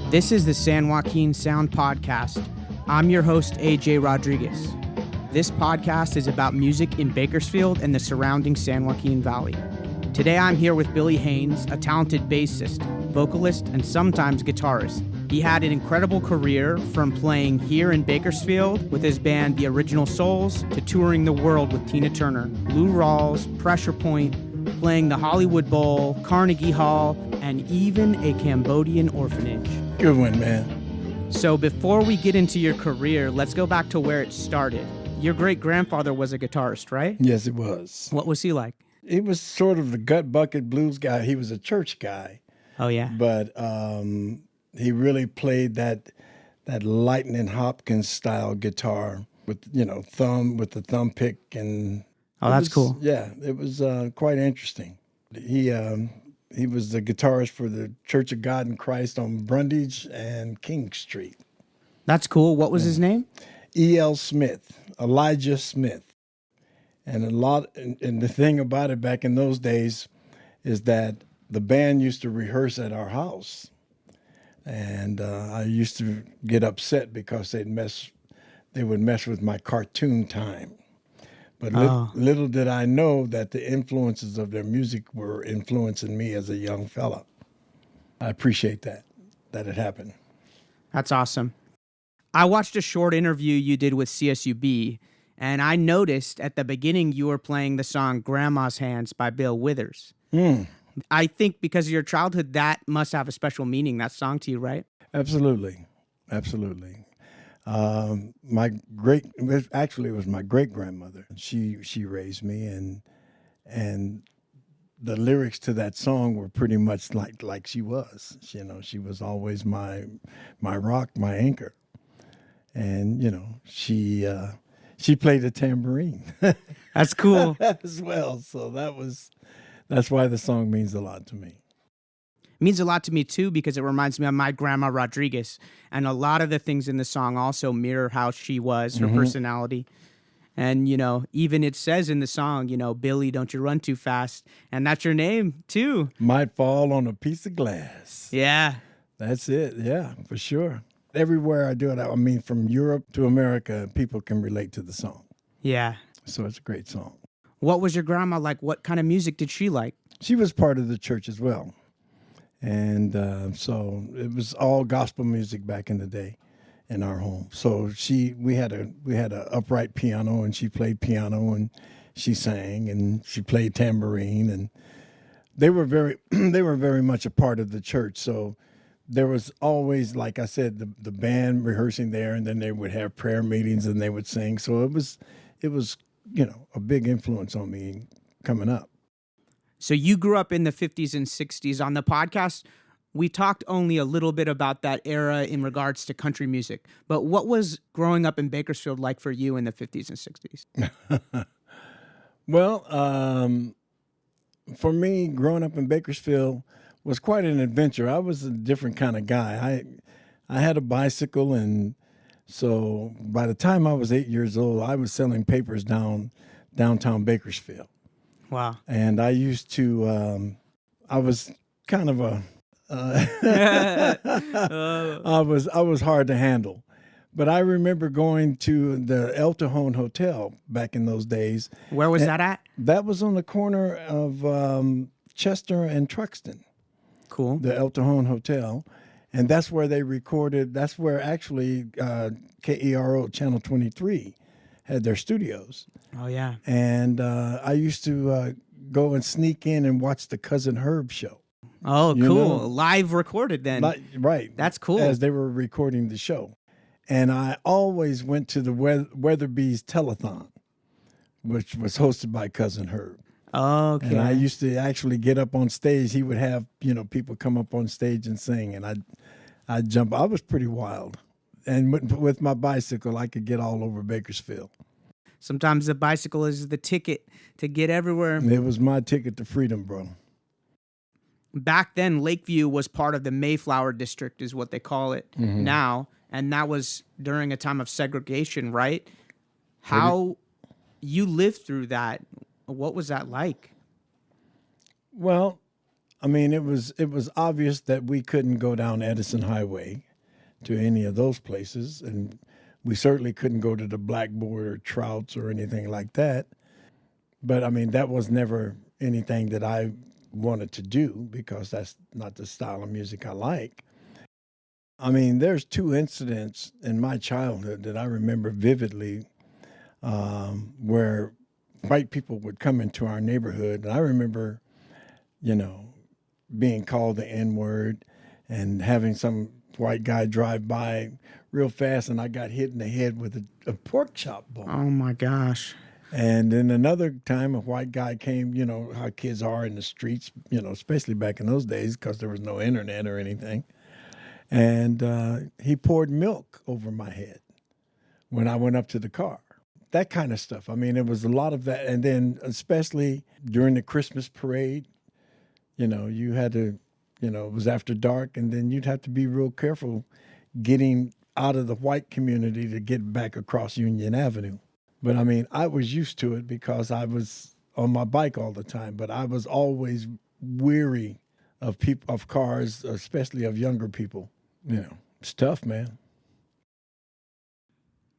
This is the San Joaquin Sound Podcast. I'm your host, AJ Rodriguez. This podcast is about music in Bakersfield and the surrounding San Joaquin Valley. Today I'm here with Billy Haynes, a talented bassist, vocalist, and sometimes guitarist. He had an incredible career from playing here in Bakersfield with his band The Original Souls to touring the world with Tina Turner, Lou Rawls, Pressure Point, playing the Hollywood Bowl, Carnegie Hall, and even a Cambodian orphanage. Good one, man. So before we get into your career, let's go back to where it started. Your great-grandfather was a guitarist, right? Yes, it was. What was he like? He was sort of the gut bucket blues guy. He was a church guy. Oh, yeah. But he really played that Lightning Hopkins style guitar with the thumb pick and. Oh, that's cool. Yeah, it was quite interesting. He was the guitarist for the Church of God in Christ on Brundage and King Street. That's cool. What was his name? E.L. Smith, Elijah Smith. And and the thing about it back in those days is that the band used to rehearse at our house. And I used to get upset because they would mess with my cartoon time. But little did I know that the influences of their music were influencing me as a young fella. I appreciate that it happened. That's awesome. I watched a short interview you did with CSUB, and I noticed at the beginning you were playing the song Grandma's Hands by Bill Withers. I think because of your childhood, that must have a special meaning, that song to you, right? Absolutely. Absolutely. It was my great grandmother. She raised me, and the lyrics to that song were pretty much like she was. She was always my rock, my anchor, and she played the tambourine. That's cool as well. So that's why the song means a lot to me. It means a lot to me, too, because it reminds me of my grandma Rodriguez. And a lot of the things in the song also mirror how she was, her personality. And, even it says in the song, Billy, don't you run too fast. And that's your name, too. Might fall on a piece of glass. Yeah. That's it. Yeah, for sure. Everywhere I do it, I mean, from Europe to America, people can relate to the song. Yeah. So it's a great song. What was your grandma like? What kind of music did she like? She was part of the church as well. And so it was all gospel music back in the day in our home. So we had a upright piano, and she played piano, and she sang, and she played tambourine, and they were very much a part of the church. So there was always, like I said, the band rehearsing there, and then they would have prayer meetings and they would sing. So it was a big influence on me coming up. So you grew up in the 50s and 60s. On the podcast, we talked only a little bit about that era in regards to country music. But what was growing up in Bakersfield like for you in the 50s and 60s? Well, for me, growing up in Bakersfield was quite an adventure. I was a different kind of guy. I had a bicycle, and so by the time I was 8 years old, I was selling papers downtown Bakersfield. Wow. And I used to, I was kind of I was hard to handle. But I remember going to the El Cajon Hotel back in those days. Where was that at? That was on the corner of Chester and Truxton. Cool. The El Cajon Hotel. And that's where they recorded, that's where actually KERO Channel 23 had their studios. Oh, yeah. And I used to go and sneak in and watch the Cousin Herb show. Oh, cool. Live recorded then. Right. That's cool. As they were recording the show. And I always went to the Weatherby's Telethon, which was hosted by Cousin Herb. Okay. And I used to actually get up on stage. He would have, people come up on stage and sing, and I'd jump. I was pretty wild. And with my bicycle, I could get all over Bakersfield. Sometimes the bicycle is the ticket to get everywhere. It was my ticket to freedom, bro. Back then, Lakeview was part of the Mayflower District, is what they call it now. And that was during a time of segregation, right? How you lived through that, what was that like? Well, I mean, it was obvious that we couldn't go down Edison Highway to any of those places, and we certainly couldn't go to the Blackboard or Trouts or anything like that. But I mean, that was never anything that I wanted to do because that's not the style of music I like. I mean, there's two incidents in my childhood that I remember vividly where white people would come into our neighborhood. And I remember, being called the N-word and having some white guy drive by real fast, and I got hit in the head with a pork chop bone. Oh my gosh. And then another time, a white guy came, how kids are in the streets, especially back in those days because there was no internet or anything. And he poured milk over my head when I went up to the car. That kind of stuff. I mean, it was a lot of that. And then especially during the Christmas parade, you had to, it was after dark, and then you'd have to be real careful getting out of the white community to get back across Union Avenue. But I mean, I was used to it because I was on my bike all the time, but I was always weary of cars, especially of younger people. It's tough, man.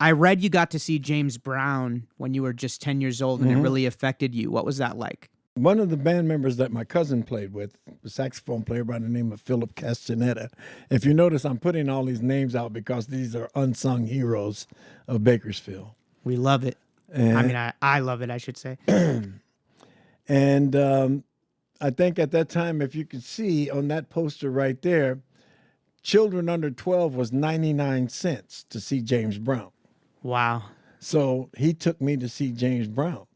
I read you got to see James Brown when you were just 10 years old, and it really affected you. What was that like? One of the band members that my cousin played with, a saxophone player by the name of Philip Castaneda. If you notice, I'm putting all these names out because these are unsung heroes of Bakersfield. We love it. I love it, I should say. And I think at that time, if you could see on that poster right there, children under 12 was 99 cents to see James Brown. Wow. So he took me to see James Brown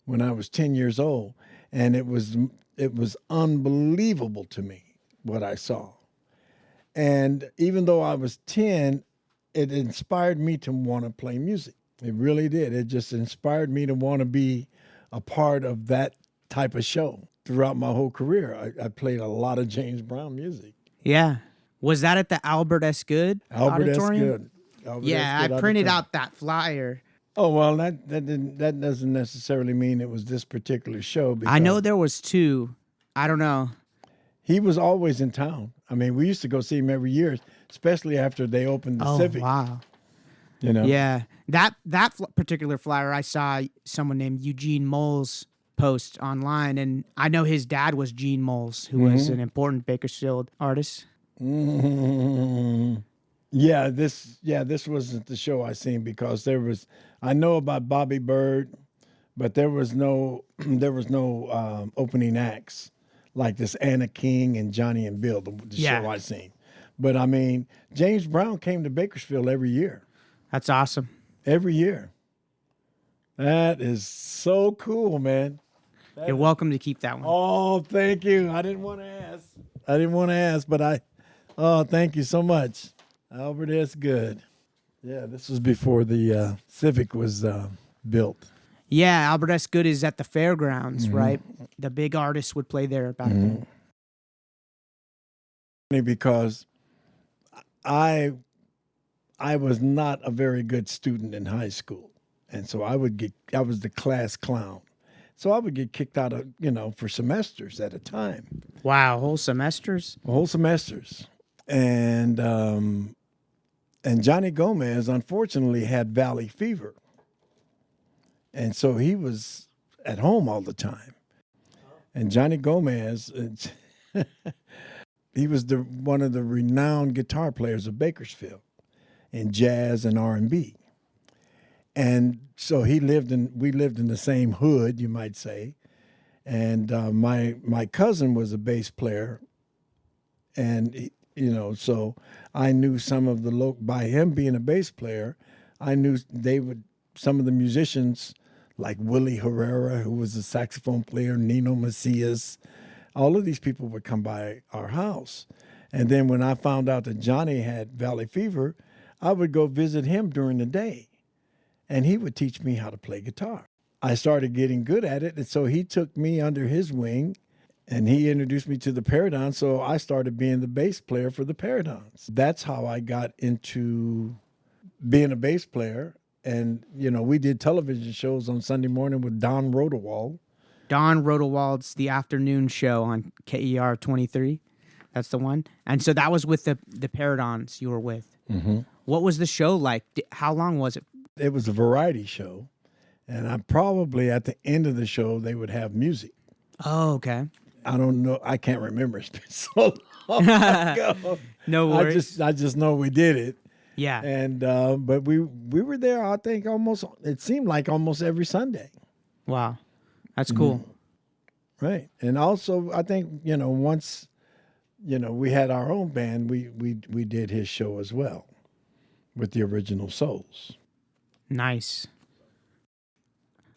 when I was 10 years old. And it was unbelievable to me what I saw. And even though I was 10, it inspired me to want to play music. It really did. It just inspired me to want to be a part of that type of show. Throughout my whole career, I played a lot of James Brown music. Yeah. Was that at the Albert S. Good auditorium? I printed out that flyer. Oh, well, that doesn't necessarily mean it was this particular show. I know there was two. I don't know. He was always in town. I mean, we used to go see him every year, especially after they opened the Civic. Oh, wow. Yeah. That particular flyer, I saw someone named Eugene Moles post online, and I know his dad was Gene Moles, who was an important Bakersfield artist. Mm-hmm. Yeah, this wasn't the show I seen because I know about Bobby Bird, but there was no opening acts like this Anna King and Johnny and Bill, the show I seen. But I mean, James Brown came to Bakersfield every year. That's awesome. Every year. That is so cool, man. You're welcome to keep that one. Oh, thank you. I didn't want to ask, but thank you so much. Albert S. Good. Yeah, this was before the Civic was built. Yeah, Albert S. Good is at the fairgrounds, right? The big artists would play there back then. Because I was not a very good student in high school. And so I was the class clown. So I would get kicked out of, for semesters at a time. Wow, whole semesters? Whole semesters. And Johnny Gomez, unfortunately, had valley fever. And so he was at home all the time. And Johnny Gomez, he was one of the renowned guitar players of Bakersfield in jazz and R&B. And so we lived in the same hood, you might say. And my cousin was a bass player. And, so I knew some of by him being a bass player, I knew some of the musicians like Willie Herrera, who was a saxophone player, Nino Macias, all of these people would come by our house. And then when I found out that Johnny had valley fever, I would go visit him during the day. And he would teach me how to play guitar. I started getting good at it, and so he took me under his wing, and he introduced me to the Paradons, so I started being the bass player for the Paradons. That's how I got into being a bass player. And, we did television shows on Sunday morning with Don Rodewald, Don Rodewald's The Afternoon Show on KER 23. That's the one. And so that was with the Paradons you were with. Mm-hmm. What was the show like? How long was it? It was a variety show. And I probably at the end of the show, they would have music. Oh, okay. I don't know. I can't remember. It's been so long ago. No worries. I just know we did it. Yeah. And but we were there, I think, it seemed like almost every Sunday. Wow. That's cool. Mm-hmm. Right. And also, I think, once, we had our own band, we did his show as well with the Original Souls. Nice.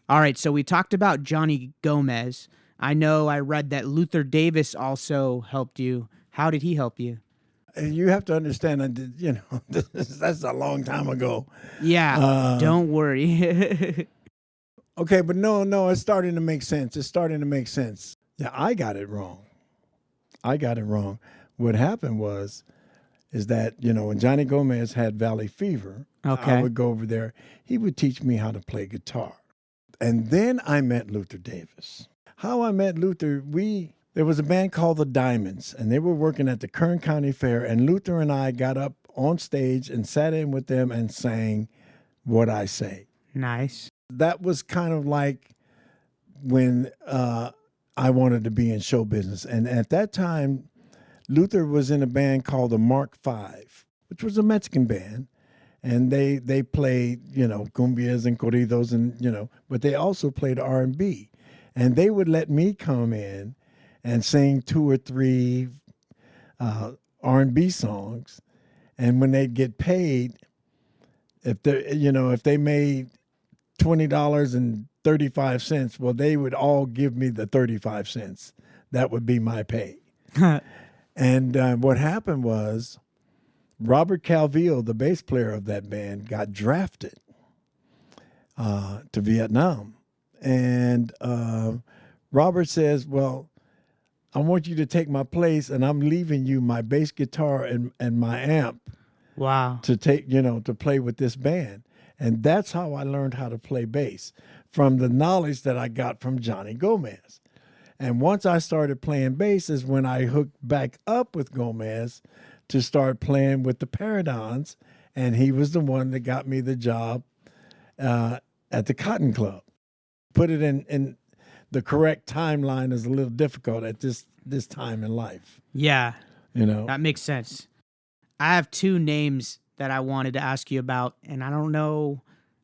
All right, so we talked about Johnny Gomez. I know I read that Luther Davis also helped you. How did he help you? You have to understand that, that's a long time ago. Yeah, don't worry. Okay, but no, it's starting to make sense. Yeah, I got it wrong. What happened is that, when Johnny Gomez had Valley Fever, okay, I would go over there. He would teach me how to play guitar. And then I met Luther Davis. How I met Luther, there was a band called the Diamonds, and they were working at the Kern County Fair, and Luther and I got up on stage and sat in with them and sang What I Say. Nice. That was kind of like when I wanted to be in show business. And at that time, Luther was in a band called the Mark V, which was a Mexican band. And they played, cumbias and corridos and, but they also played R&B. And they would let me come in and sing 2 or 3 R&B songs. And when they'd get paid, if they made $20.35, well, they would all give me the 35 cents. That would be my pay. And what happened was Robert Calvillo, the bass player of that band, got drafted to Vietnam. And Robert says, well, I want you to take my place, and I'm leaving you my bass guitar and my amp. Wow. To take, to play with this band. And that's how I learned how to play bass, from the knowledge that I got from Johnny Gomez. And once I started playing bass is when I hooked back up with Gomez to start playing with the Paradons. And he was the one that got me the job at the Cotton Club. Put it in the correct timeline is a little difficult at this time in life. Yeah. That makes sense. I have 2 names that I wanted to ask you about, and I don't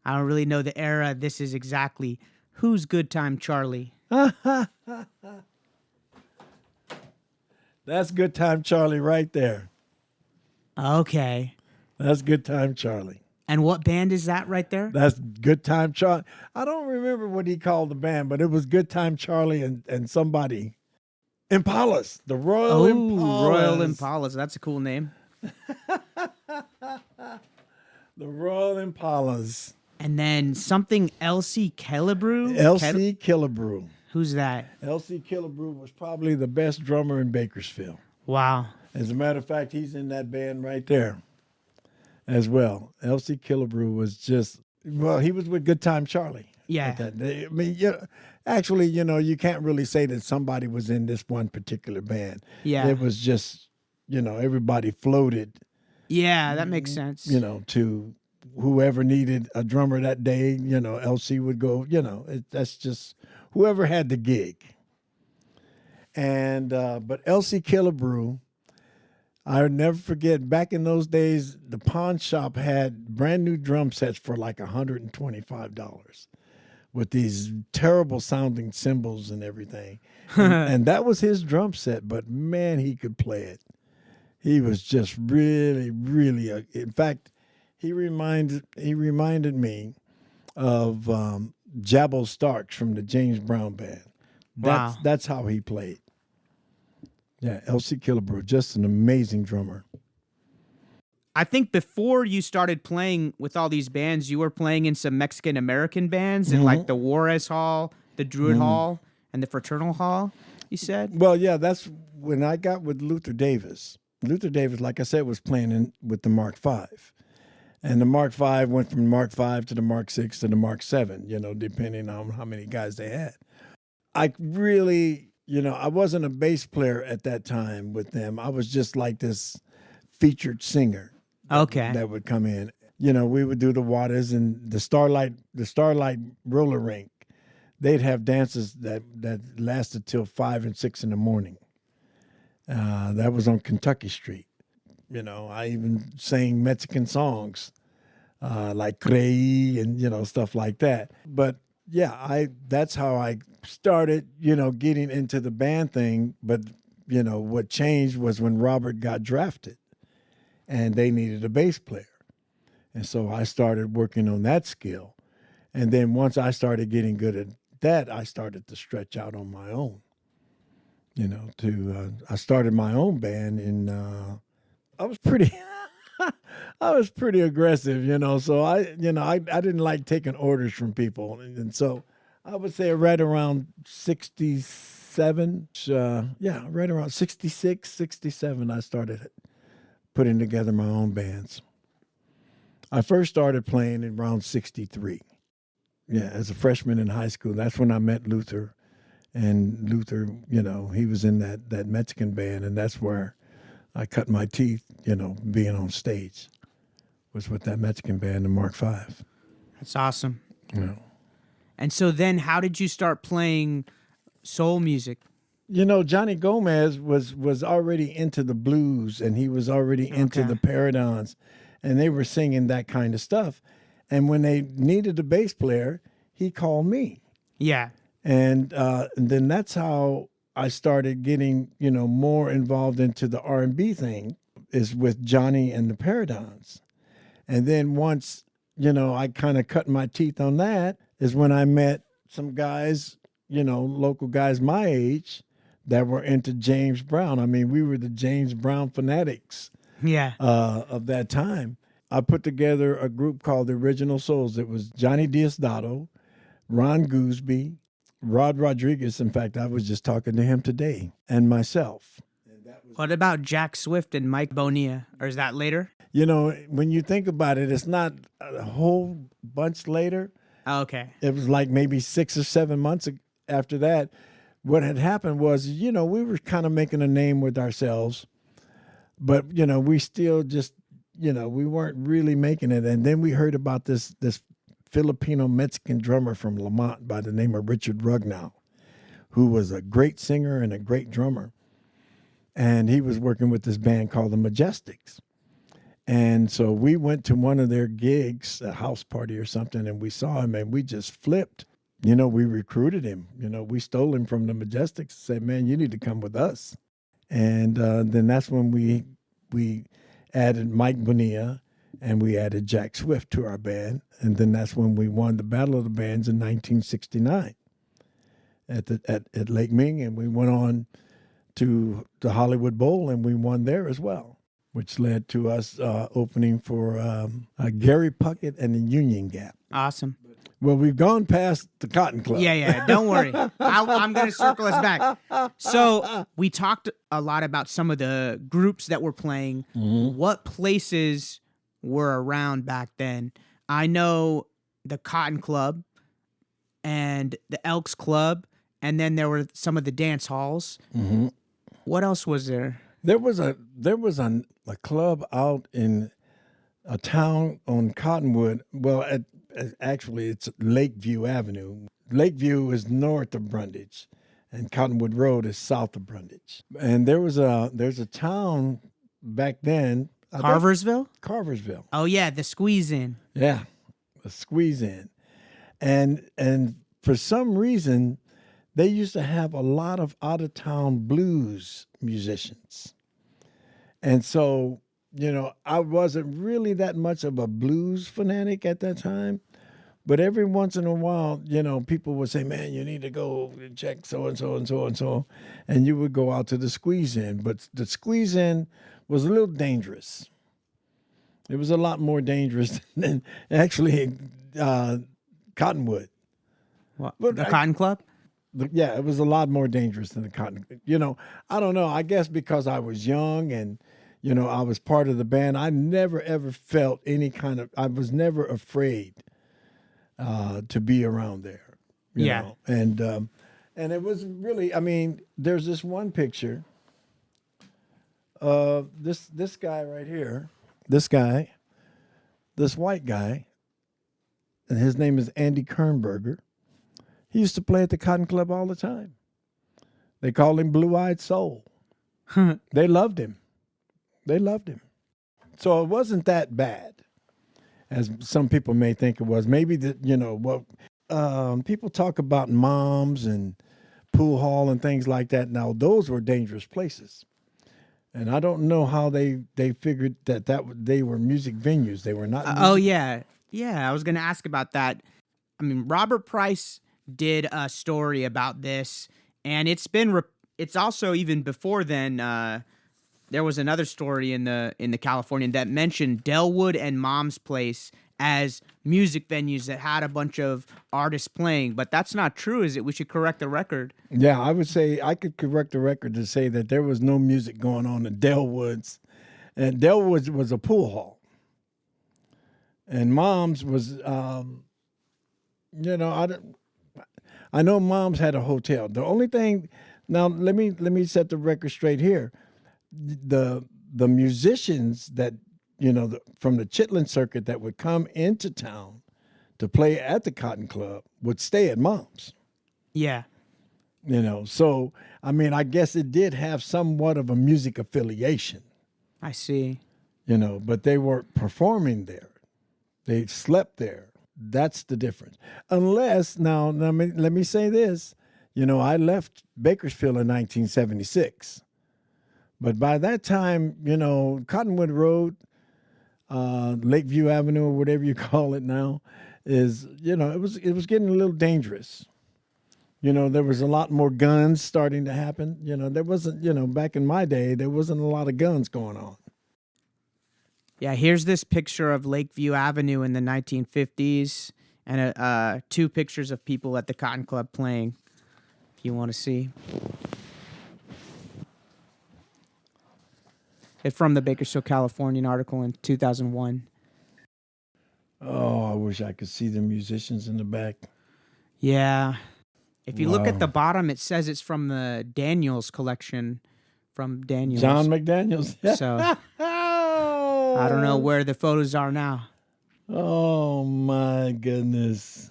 really know the era this is exactly. Who's Good Time Charlie? That's Good Time Charlie right there. Okay. That's Good Time Charlie. And what band is that right there? That's Good Time Charlie. I don't remember what he called the band, but it was Good Time Charlie and somebody. Impalas. The Royal Impalas. Royal Impalas. That's a cool name. The Royal Impalas. And then something Elsie Killebrew? Elsie Killebrew. Who's that? Elsie Killebrew was probably the best drummer in Bakersfield. Wow. As a matter of fact, he's in that band right there as well. Elsie Killebrew was he was with Good Time Charlie. Yeah. I mean, actually, you can't really say that somebody was in this one particular band. Yeah. It was just, everybody floated. Yeah, that makes sense. To whoever needed a drummer that day, Elsie would go, that's just whoever had the gig. And, but Elsie Killebrew, I would never forget, back in those days, the pawn shop had brand new drum sets for like $125 with these terrible sounding cymbals and everything. And that was his drum set, but man, he could play it. He was just really, really, in fact, he reminded me of Jabbo Starks from the James Brown Band. Wow. That's how he played. Yeah, Elsie Killebrew, just an amazing drummer. I think before you started playing with all these bands, you were playing in some Mexican-American bands in like the Juarez Hall, the Druid Hall, and the Fraternal Hall, you said? Well, yeah, that's when I got with Luther Davis. Luther Davis, like I said, was playing with the Mark V. And the Mark V went from Mark V to the Mark VI to the Mark VII, depending on how many guys they had. I really, I wasn't a bass player at that time with them. I was just like this featured singer. Okay. That would come in. We would do the waters and the Starlight roller rink. They'd have dances that lasted till 5 and 6 in the morning. That was on Kentucky Street. I even sang Mexican songs like Crey and stuff like that. But yeah, that's how I started, getting into the band thing. But what changed was when Robert got drafted, and they needed a bass player, and so I started working on that skill. And then once I started getting good at that, I started to stretch out on my own. I started my own band, and I was pretty, I was pretty aggressive, So I didn't like taking orders from people, and so I would say right around 67, right around 66, 67, I started putting together my own bands. I first started playing in around 63. Yeah, as a freshman in high school. That's when I met Luther. And Luther, he was in that Mexican band, and that's where I cut my teeth, being on stage, was with that Mexican band, the Mark V. That's awesome. Yeah. And so then how did you start playing soul music? Johnny Gomez was already into the blues, and he was already into the Paradons, and they were singing that kind of stuff. And when they needed a bass player, he called me. Yeah. And then that's how I started getting, more involved into the R&B thing, is with Johnny and the Paradons. And then once, I kind of cut my teeth on that, is when I met some guys, local guys my age that were into James Brown. I mean, we were the James Brown fanatics of that time. I put together a group called the Original Souls. It was Johnny Diosdado, Ron Gooseby, Rod Rodriguez. In fact, I was just talking to him today, and myself. What about Jack Swift and Mike Bonilla? Or is that later? When you think about it, it's not a whole bunch later. Oh, okay. It was like maybe 6 or 7 months after that. What had happened was, we were kind of making a name with ourselves, but, we still just, we weren't really making it. And then we heard about this Filipino-Mexican drummer from Lamont by the name of Richard Rugnow, who was a great singer and a great drummer. And he was working with this band called the Majestics. And so we went to one of their gigs, a house party or something, and we saw him, and we just flipped. We recruited him. We stole him from the Majestics and said, man, you need to come with us. And then that's when we added Mike Bonilla, and we added Jack Swift to our band. And then that's when we won the Battle of the Bands in 1969 at Lake Ming, and we went on to the Hollywood Bowl, and we won there as well, which led to us opening for Gary Puckett and the Union Gap. Awesome. Well, we've gone past the Cotton Club. Yeah, don't worry. I'm going to circle us back. So we talked a lot about some of the groups that were playing. Mm-hmm. What places were around back then? I know the Cotton Club and the Elks Club, and then there were some of the dance halls. Mm-hmm. What else was there? There was a club out in a town on Cottonwood. Well, actually, it's Lakeview Avenue. Lakeview is north of Brundage, and Cottonwood Road is south of Brundage. And there's a town back then. Carversville? Carversville. Oh yeah, the Squeeze In. Yeah, the Squeeze In. And for some reason, they used to have a lot of out-of-town blues musicians. And so, I wasn't really that much of a blues fanatic at that time. But every once in a while, people would say, man, you need to go check so-and-so and so-and-so. And you would go out to the Squeeze In. But the Squeeze In was a little dangerous. It was a lot more dangerous than actually Cottonwood. What, the Cotton Club? Yeah, it was a lot more dangerous than the Cotton. I don't know. I guess because I was young and, I was part of the band, I never, ever felt I was never afraid to be around there. You know? And And it was really, I mean, there's this one picture. This guy right here, this white guy, and his name is Andy Kernberger. He used to play at the Cotton Club all the time. They called him Blue-Eyed Soul. They loved him. They loved him. So it wasn't that bad, as some people may think it was. Maybe people talk about moms and pool hall and things like that. Now, those were dangerous places. And I don't know how they figured that they were music venues. They were not. Oh, yeah. Yeah, I was going to ask about that. I mean, Robert Price did a story about this, and it's also even before then. There was another story in the Californian that mentioned Delwood and Mom's Place as music venues that had a bunch of artists playing, but that's not true, is it? We should correct the record. Yeah, I would say I could correct the record to say that there was no music going on in Delwood's, and Delwood's was a pool hall, and Mom's was, I know Mom's had a hotel. The only thing, now let me set the record straight here. The musicians that from the Chitlin circuit that would come into town to play at the Cotton Club would stay at Mom's. Yeah. So I mean, I guess it did have somewhat of a music affiliation. I see. But they weren't performing there. They slept there. That's the difference. Unless now let me say this. I left Bakersfield in 1976. But by that time, Cottonwood Road, Lakeview Avenue, or whatever you call it now, is, it was getting a little dangerous. There was a lot more guns starting to happen. There wasn't, back in my day, there wasn't a lot of guns going on. Yeah, here's this picture of Lakeview Avenue in the 1950s, and two pictures of people at the Cotton Club playing, if you want to see. It's from the Bakersfield, Californian article in 2001. Oh, I wish I could see the musicians in the back. Yeah. If you look at the bottom, it says it's from the Daniels collection from Daniels. John McDaniels. So I don't know where the photos are now. Oh, my goodness.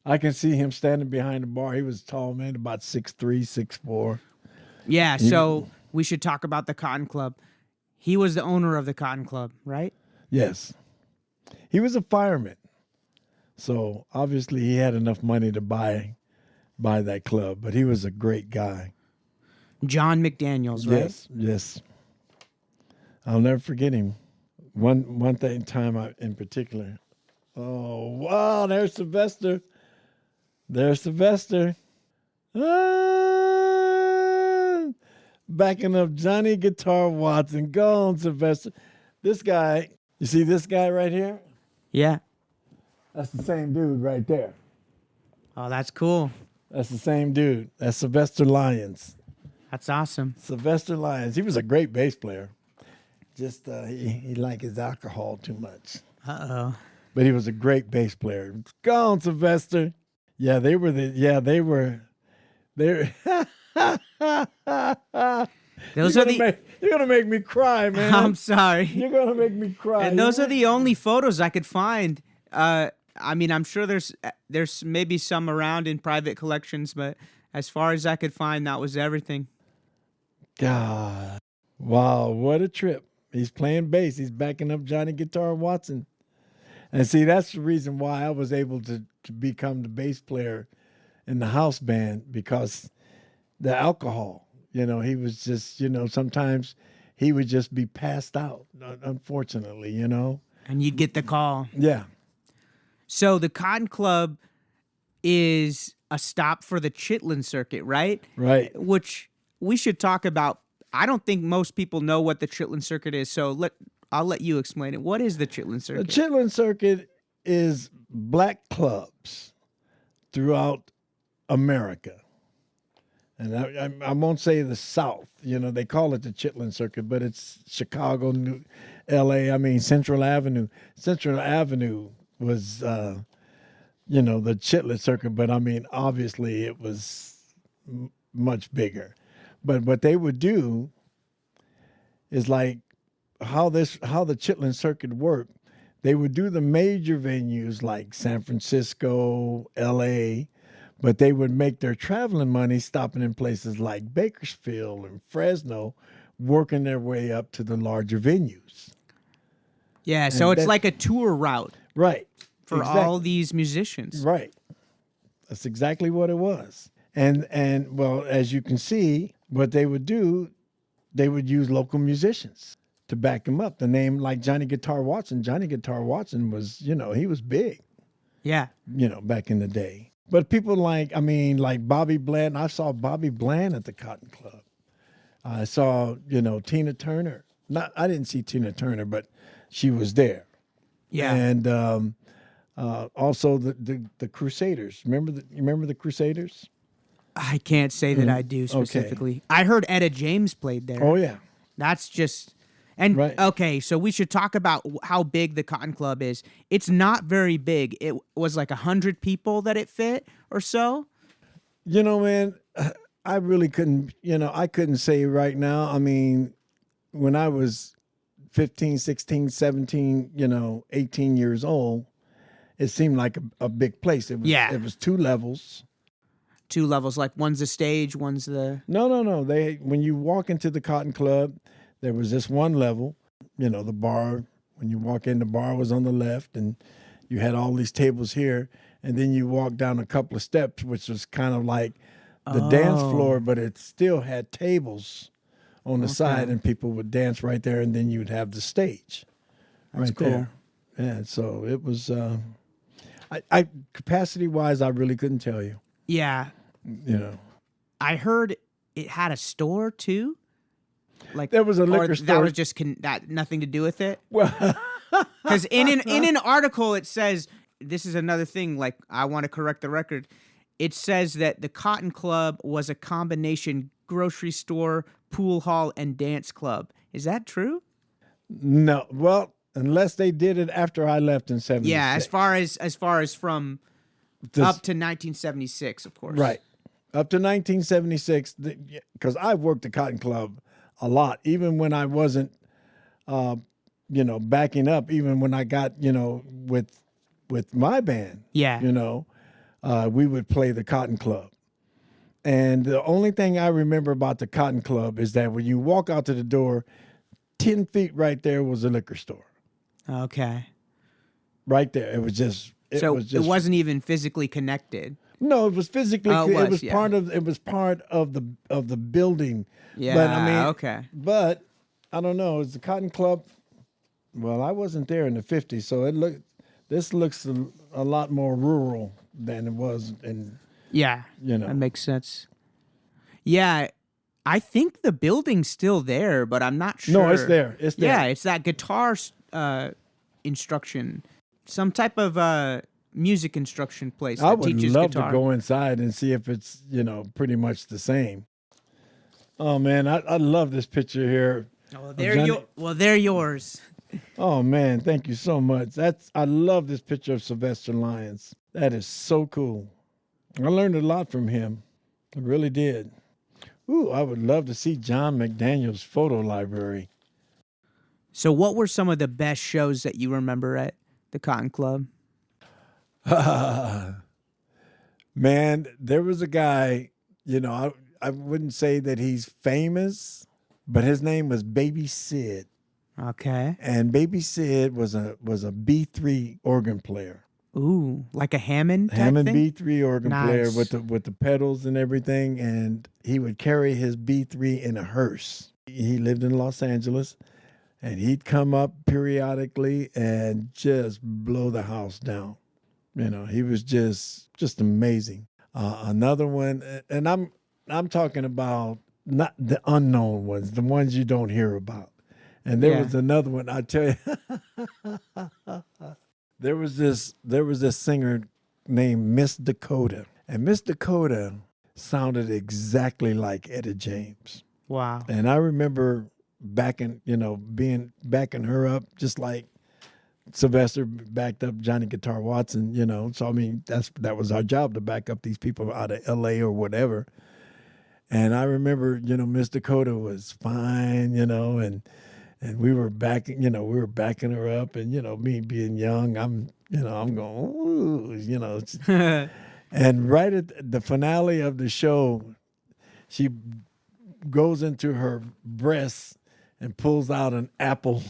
I can see him standing behind the bar. He was a tall man, about 6'3", 6'4". Yeah, so we should talk about the Cotton Club. He was the owner of the Cotton Club, right? Yes. He was a fireman. So obviously he had enough money to buy that club, but he was a great guy. John McDaniels, right? Yes. I'll never forget him. One time in particular. Oh, wow, there's Sylvester. Backing up Johnny Guitar Watson. Go on, Sylvester. This guy, you see this guy right here? Yeah. That's the same dude right there. Oh, that's cool. That's the same dude. That's Sylvester Lyons. That's awesome. Sylvester Lyons. He was a great bass player. Just he liked his alcohol too much. Uh-oh. But he was a great bass player. Go on, Sylvester. Yeah, they were. You're gonna make me cry, man. I'm sorry. You're gonna make me cry. And those are the only photos I could find. I mean, I'm sure there's maybe some around in private collections, but as far as I could find, that was everything. God, wow, what a trip! He's playing bass. He's backing up Johnny Guitar Watson. And see, that's the reason why I was able to become the bass player in the house band, because the alcohol, he was just, sometimes he would just be passed out, unfortunately, And you'd get the call. Yeah. So the Cotton Club is a stop for the Chitlin circuit, right? Right. Which we should talk about. I don't think most people know what the Chitlin circuit is, so I'll let you explain it. What is the Chitlin circuit? The Chitlin circuit is black clubs throughout America. And I won't say the South. They call it the Chitlin circuit, but it's Chicago, L.A., Central Avenue. Central Avenue was the Chitlet Circuit, but I mean, obviously it was much bigger. But what they would do is like how the Chitlin Circuit worked. They would do the major venues like San Francisco, LA, but they would make their traveling money stopping in places like Bakersfield and Fresno, working their way up to the larger venues. Yeah, so it's like a tour route. Right. For all these musicians. Right. That's exactly what it was. And well, as you can see, what they would do, they would use local musicians to back them up. The name like Johnny Guitar Watson was, he was big. Yeah. Back in the day. But people like Bobby Bland. I saw Bobby Bland at the Cotton Club. I saw, Tina Turner. I didn't see Tina Turner, but she was there. Yeah. And also the Crusaders. Remember the Crusaders? I can't say that I do specifically. Okay. I heard Etta James played there. Oh yeah. That's just right. Okay, so we should talk about how big the Cotton Club is. It's not very big. It was like 100 people that it fit or so. Man, I really couldn't, I couldn't say right now. I mean, when I was 15, 16, 17, 18 years old, it seemed like a big place. It was 2 levels. 2 levels, like one's the stage, one's the... No. When you walk into the Cotton Club, there was this one level, the bar. When you walk in, the bar was on the left, and you had all these tables here. And then you walk down a couple of steps, which was kind of like the dance floor, but it still had tables on the side, and people would dance right there, and then you'd have the stage. That's right cool. there. Yeah, so it was, I capacity-wise, I really couldn't tell you. Yeah. I heard it had a store too. Like there was a liquor store. That was just that nothing to do with it. Well, because in an article it says, this is another thing. Like, I want to correct the record. It says that the Cotton Club was a combination grocery store, pool hall, and dance club. Is that true? No. Well, unless they did it after I left in 76. Yeah, as far as from up to 1976, of course. Right. Up to 1976, because I worked the Cotton Club a lot, even when I wasn't, backing up, even when I got, with my band. Yeah. We would play the Cotton Club. And the only thing I remember about the Cotton Club is that when you walk out to the door, 10 feet right there was a liquor store. Okay. Right there. It was just... It wasn't even physically connected. No, it was physically. It was part of. It was part of the building. Yeah. But I mean, okay. But I don't know. It's the Cotton Club. Well, I wasn't there in the '50s, so this looks a lot more rural than it was in. Yeah. That makes sense. Yeah, I think the building's still there, but I'm not sure. No, it's there. It's there. Yeah, it's that guitar instruction. Some type of music instruction place that teaches guitar. I would love to go inside and see if it's, pretty much the same. Oh, man, I love this picture here. Oh, they're yours. Oh, man, thank you so much. I love this picture of Sylvester Lyons. That is so cool. I learned a lot from him. I really did. Ooh, I would love to see John McDaniel's photo library. So what were some of the best shows that you remember at the Cotton Club? Man, there was a guy, I wouldn't say that he's famous, but his name was Baby Sid. Okay. And Baby Sid was a B3 organ player. Ooh, like a Hammond type Hammond thing? B3 organ player with the pedals and everything, and he would carry his B3 in a hearse. He lived in Los Angeles. And he'd come up periodically and just blow the house down. He was just amazing. Another one, and I'm talking about not the unknown ones, the ones you don't hear about. And there was another one, I tell you. there was this singer named Miss Dakota, and Miss Dakota sounded exactly like Etta James. Wow. And I remember backing her up, just like Sylvester backed up Johnny Guitar Watson, So I mean, that was our job, to back up these people out of L.A. or whatever. And I remember, Miss Dakota was fine, and we were backing her up, and me being young, I'm going, ooh, And right at the finale of the show, she goes into her breasts and pulls out an apple.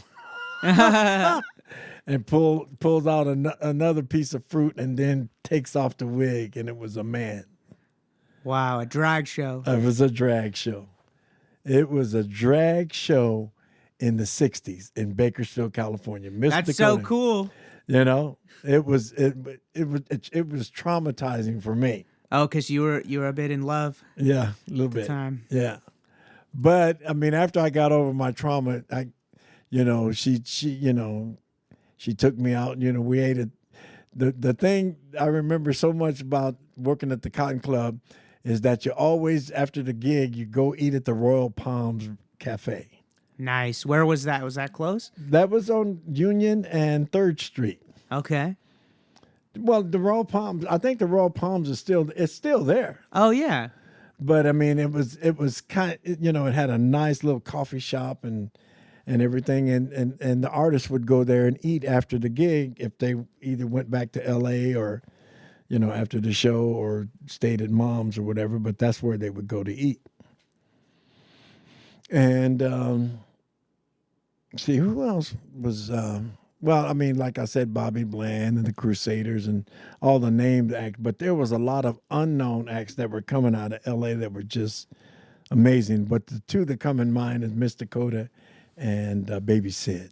And pulls out another piece of fruit, and then takes off the wig, and it was a man. Wow, a drag show. It was a drag show. It was a drag show in the 60s in Bakersfield, California. That's Dakota, so cool. It was traumatizing for me. Oh, because you were a bit in love. Yeah, a little bit. Time. Yeah, but I mean, after I got over my trauma, she took me out. We ate it. The thing I remember so much about working at the Cotton Club is that you always, after the gig, you go eat at the Royal Palms Cafe. Nice. Where was that? Was that close? That was on Union and 3rd Street. Okay. Well, the Royal Palms, I think the Royal Palms is still there. Oh, yeah. But I mean, it was kind of, it had a nice little coffee shop and everything, and the artists would go there and eat after the gig if they either went back to L.A. or, after the show, or stayed at Mom's or whatever, but that's where they would go to eat. And see, who else was, well, I mean, like I said, Bobby Bland and the Crusaders and all the named acts, but there was a lot of unknown acts that were coming out of L.A. that were just amazing. But the two that come in mind is Miss Dakota and Baby Sid.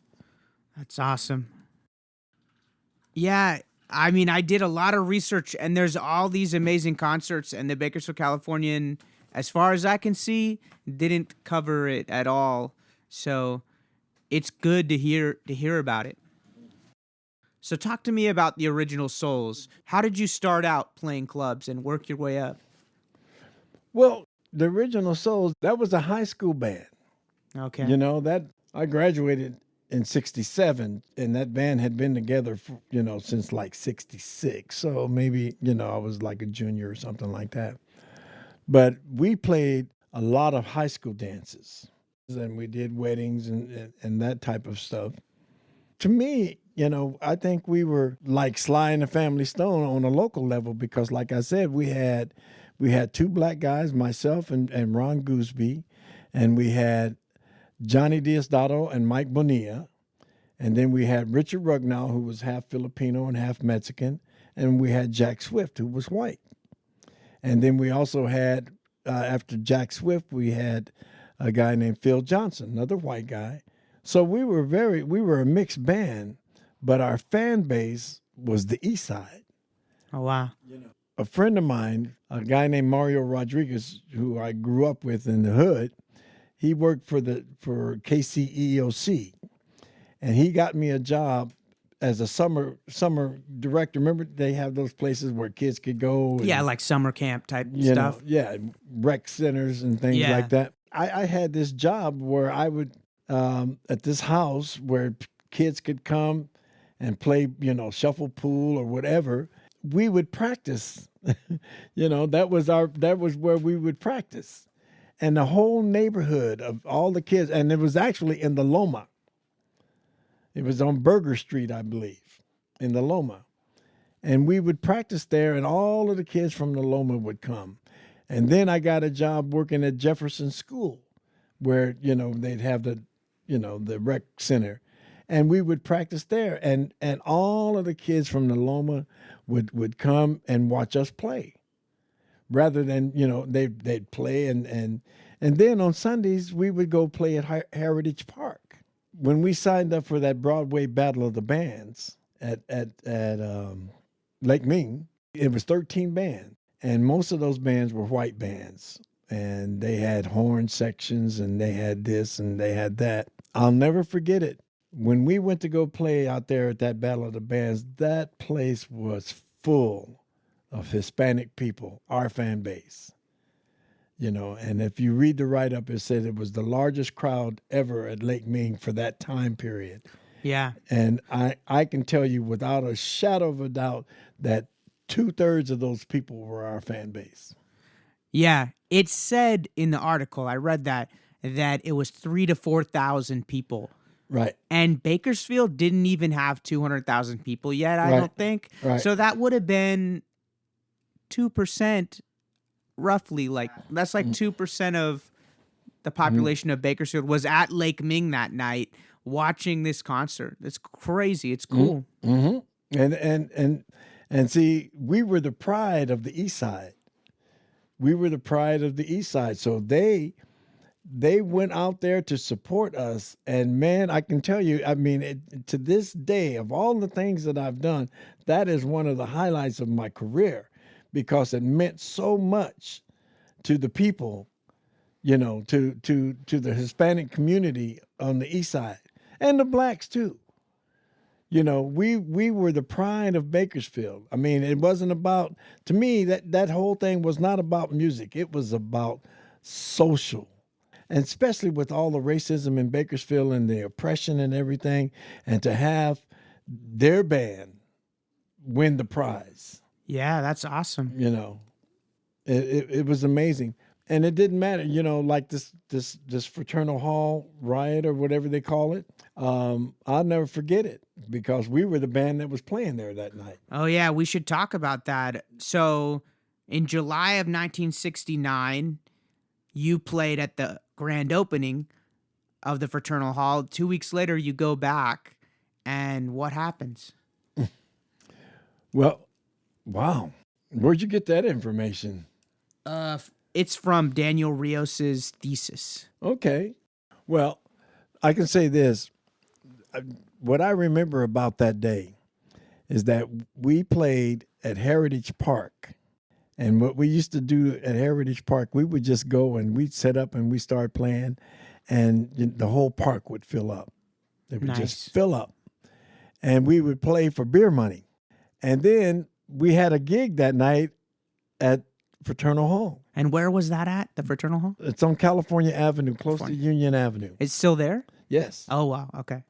That's awesome. Yeah, I mean, I did a lot of research, and there's all these amazing concerts, and the Bakersfield Californian, as far as I can see, didn't cover it at all. So it's good to hear about it. So talk to me about the Original Souls. How did you start out playing clubs and work your way up? Well, the Original Souls, that was a high school band. Okay. That I graduated in 67, and that band had been together for, since like 66. So maybe, I was like a junior or something like that. But we played a lot of high school dances, and we did weddings and that type of stuff. To me, I think we were like Sly and the Family Stone on a local level, because like I said, we had two black guys, myself and Ron Gooseby, and we had Johnny Diosdado and Mike Bonilla. And then we had Richard Rugnow, who was half Filipino and half Mexican. And we had Jack Swift, who was white. And then we also had, after Jack Swift, we had a guy named Phil Johnson, another white guy. So we were a mixed band, but our fan base was the East Side. Oh, wow. A friend of mine, a guy named Mario Rodriguez, who I grew up with in the hood, he worked for KCEOC, and he got me a job as a summer director. Remember, they have those places where kids could go. And, yeah, like summer camp type stuff. Rec centers and things like that. I had this job where I would, at this house where kids could come and play, shuffle pool or whatever. We would practice. That was where we would practice. And the whole neighborhood of all the kids, and it was actually in the Loma. It was on Burger Street, I believe, in the Loma. And we would practice there, and all of the kids from the Loma would come. And then I got a job working at Jefferson School, where, they'd have the rec center. And we would practice there. And all of the kids from the Loma would come and watch us play. Rather than, they'd play. And then on Sundays, we would go play at Heritage Park. When we signed up for that Broadway Battle of the Bands at Lake Ming, it was 13 bands. And most of those bands were white bands. And they had horn sections, and they had this, and they had that. I'll never forget it. When we went to go play out there at that Battle of the Bands, that place was full of Hispanic people, our fan base. And if you read the write-up, it said it was the largest crowd ever at Lake Ming for that time period. Yeah. And I can tell you without a shadow of a doubt that 2/3 of those people were our fan base. Yeah. It said in the article, I read that it was 3,000 to 4,000 people. Right. And Bakersfield didn't even have 200,000 people yet, I Right. don't think. Right. So that would have been 2% roughly. Like, that's like 2% of the population of Bakersfield was at Lake Ming that night watching this concert. It's crazy. It's cool. And see, we were the pride of the East Side. We were the pride of the East Side. So they went out there to support us. And man, I can tell you, I mean, to this day, of all the things that I've done, that is one of the highlights of my career because it meant so much to the people, you know, to the Hispanic community on the East Side and the blacks too. You know, we were the pride of Bakersfield. I mean, it wasn't about, to me, that whole thing was not about music. It was about social. And especially with all the racism in Bakersfield and the oppression and everything, and to have their band win the prize. Yeah, that's awesome. You know, it was amazing. And it didn't matter, you know, like this Fraternal Hall riot or whatever they call it. I'll never forget it because we were the band that was playing there that night. Oh, yeah, we should talk about that. So in July of 1969, you played at the grand opening of the Fraternal Hall. 2 weeks later, you go back, and what happens? Well, wow. Where'd you get that information? It's from Daniel Rios's thesis. Okay. Well, I can say this. What I remember about that day is that we played at Heritage Park. And what we used to do at Heritage Park, we would just go and we'd set up and we start playing, and the whole park would fill up. It would just fill up. And we would play for beer money. And then we had a gig that night at Fraternal Hall. And where was that at, the Fraternal Hall? It's on California Avenue, close to Union Avenue. It's still there? Yes. Oh, wow. Okay.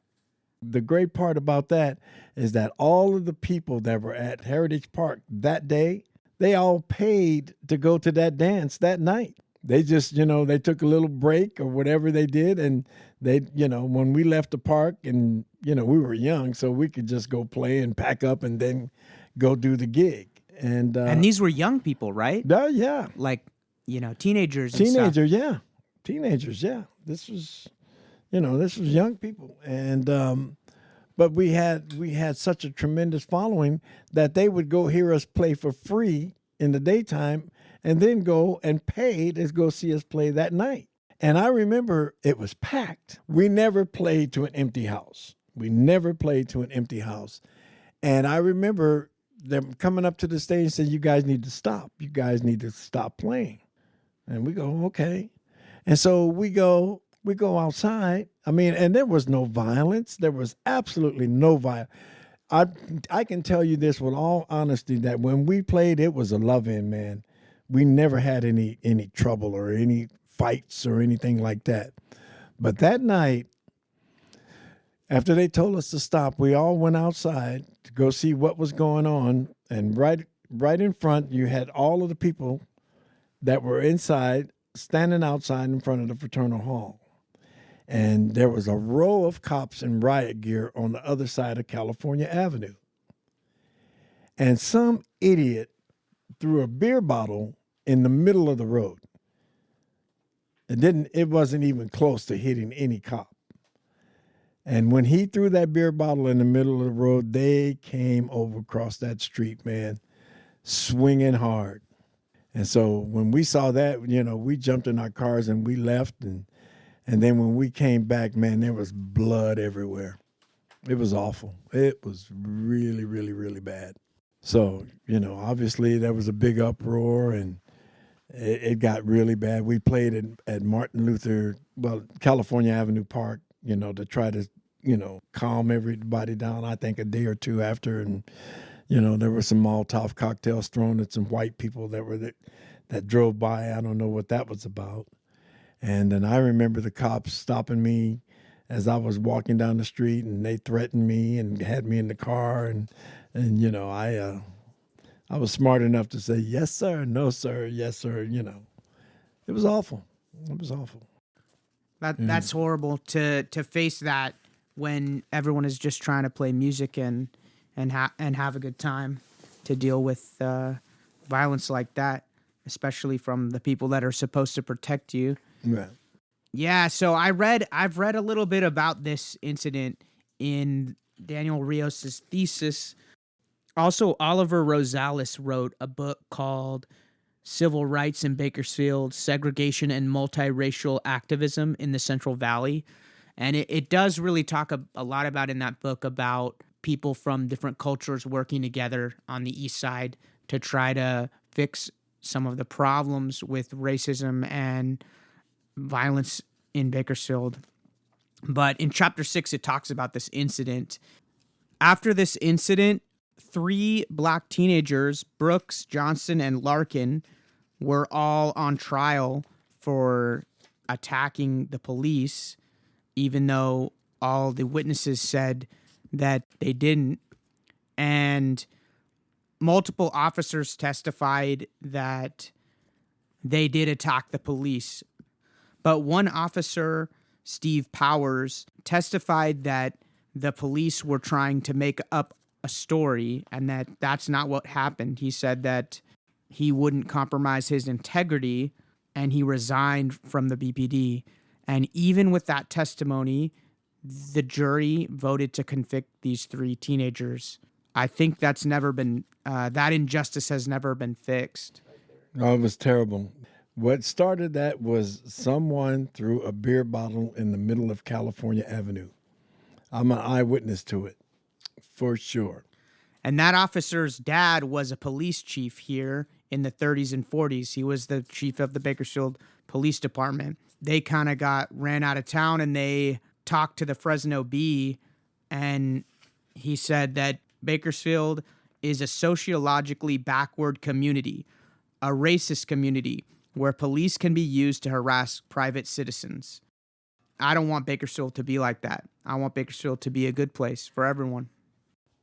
The great part about that is that all of the people that were at Heritage Park that day, they all paid to go to that dance that night. They just, you know, they took a little break or whatever they did. And they, you know, when we left the park and, you know, we were young, so we could just go play and pack up and then go do the gig. And these were young people, right? Yeah. Like, you know, teenagers. Teenagers, yeah. Teenagers, yeah. This was young people. And, but we had such a tremendous following that they would go hear us play for free in the daytime and then go and pay to go see us play that night. And I remember it was packed. We never played to an empty house. And I remember them coming up to the stage and saying, you guys need to stop. You guys need to stop playing. And we go, okay. And so we go outside. I mean, and there was no violence. There was absolutely no violence. I can tell you this with all honesty, that when we played, it was a love-in, man. We never had any trouble or any fights or anything like that. But that night, after they told us to stop, we all went outside to go see what was going on. And right in front, you had all of the people that were inside standing outside in front of the Fraternal Hall. And there was a row of cops in riot gear on the other side of California Avenue. And some idiot threw a beer bottle in the middle of the road. It wasn't even close to hitting any cop. And when he threw that beer bottle in the middle of the road, they came over across that street, man, swinging hard. And so when we saw that, you know, we jumped in our cars and we left. And then when we came back, man, there was blood everywhere. It was awful. It was really, really, really bad. So, you know, obviously there was a big uproar and it got really bad. We played at California Avenue Park, you know, to try to, you know, calm everybody down, I think a day or two after. And, you know, there were some Molotov cocktails thrown at some white people that drove by. I don't know what that was about. And then I remember the cops stopping me as I was walking down the street, and they threatened me and had me in the car, and you know, I was smart enough to say yes sir, no sir, yes sir. You know, it was awful. It was awful. That's horrible to face that when everyone is just trying to play music and have a good time, to deal with violence like that, especially from the people that are supposed to protect you. Right. Yeah, so I've read a little bit about this incident in Daniel Rios's thesis. Also, Oliver Rosales wrote a book called Civil Rights in Bakersfield, Segregation and Multiracial Activism in the Central Valley. And it does really talk a lot about in that book about people from different cultures working together on the East Side to try to fix some of the problems with racism and violence in Bakersfield. But in chapter 6, it talks about this incident. After this incident, 3 black teenagers, Brooks, Johnson, and Larkin, were all on trial for attacking the police, even though all the witnesses said that they didn't. And multiple officers testified that they did attack the police. But one officer, Steve Powers, testified that the police were trying to make up a story and that that's not what happened. He said that he wouldn't compromise his integrity and he resigned from the BPD. And even with that testimony, the jury voted to convict these 3 teenagers. I think that's never been, that injustice has never been fixed. Oh, it was terrible. What started that was someone threw a beer bottle in the middle of California Avenue. I'm an eyewitness to it, for sure. And that officer's dad was a police chief here in the 30s and 40s. He was the chief of the Bakersfield Police Department. They kind of ran out of town and they talked to the Fresno Bee, and he said that Bakersfield is a sociologically backward community, a racist community where police can be used to harass private citizens. I don't want Bakersfield to be like that. I want Bakersfield to be a good place for everyone.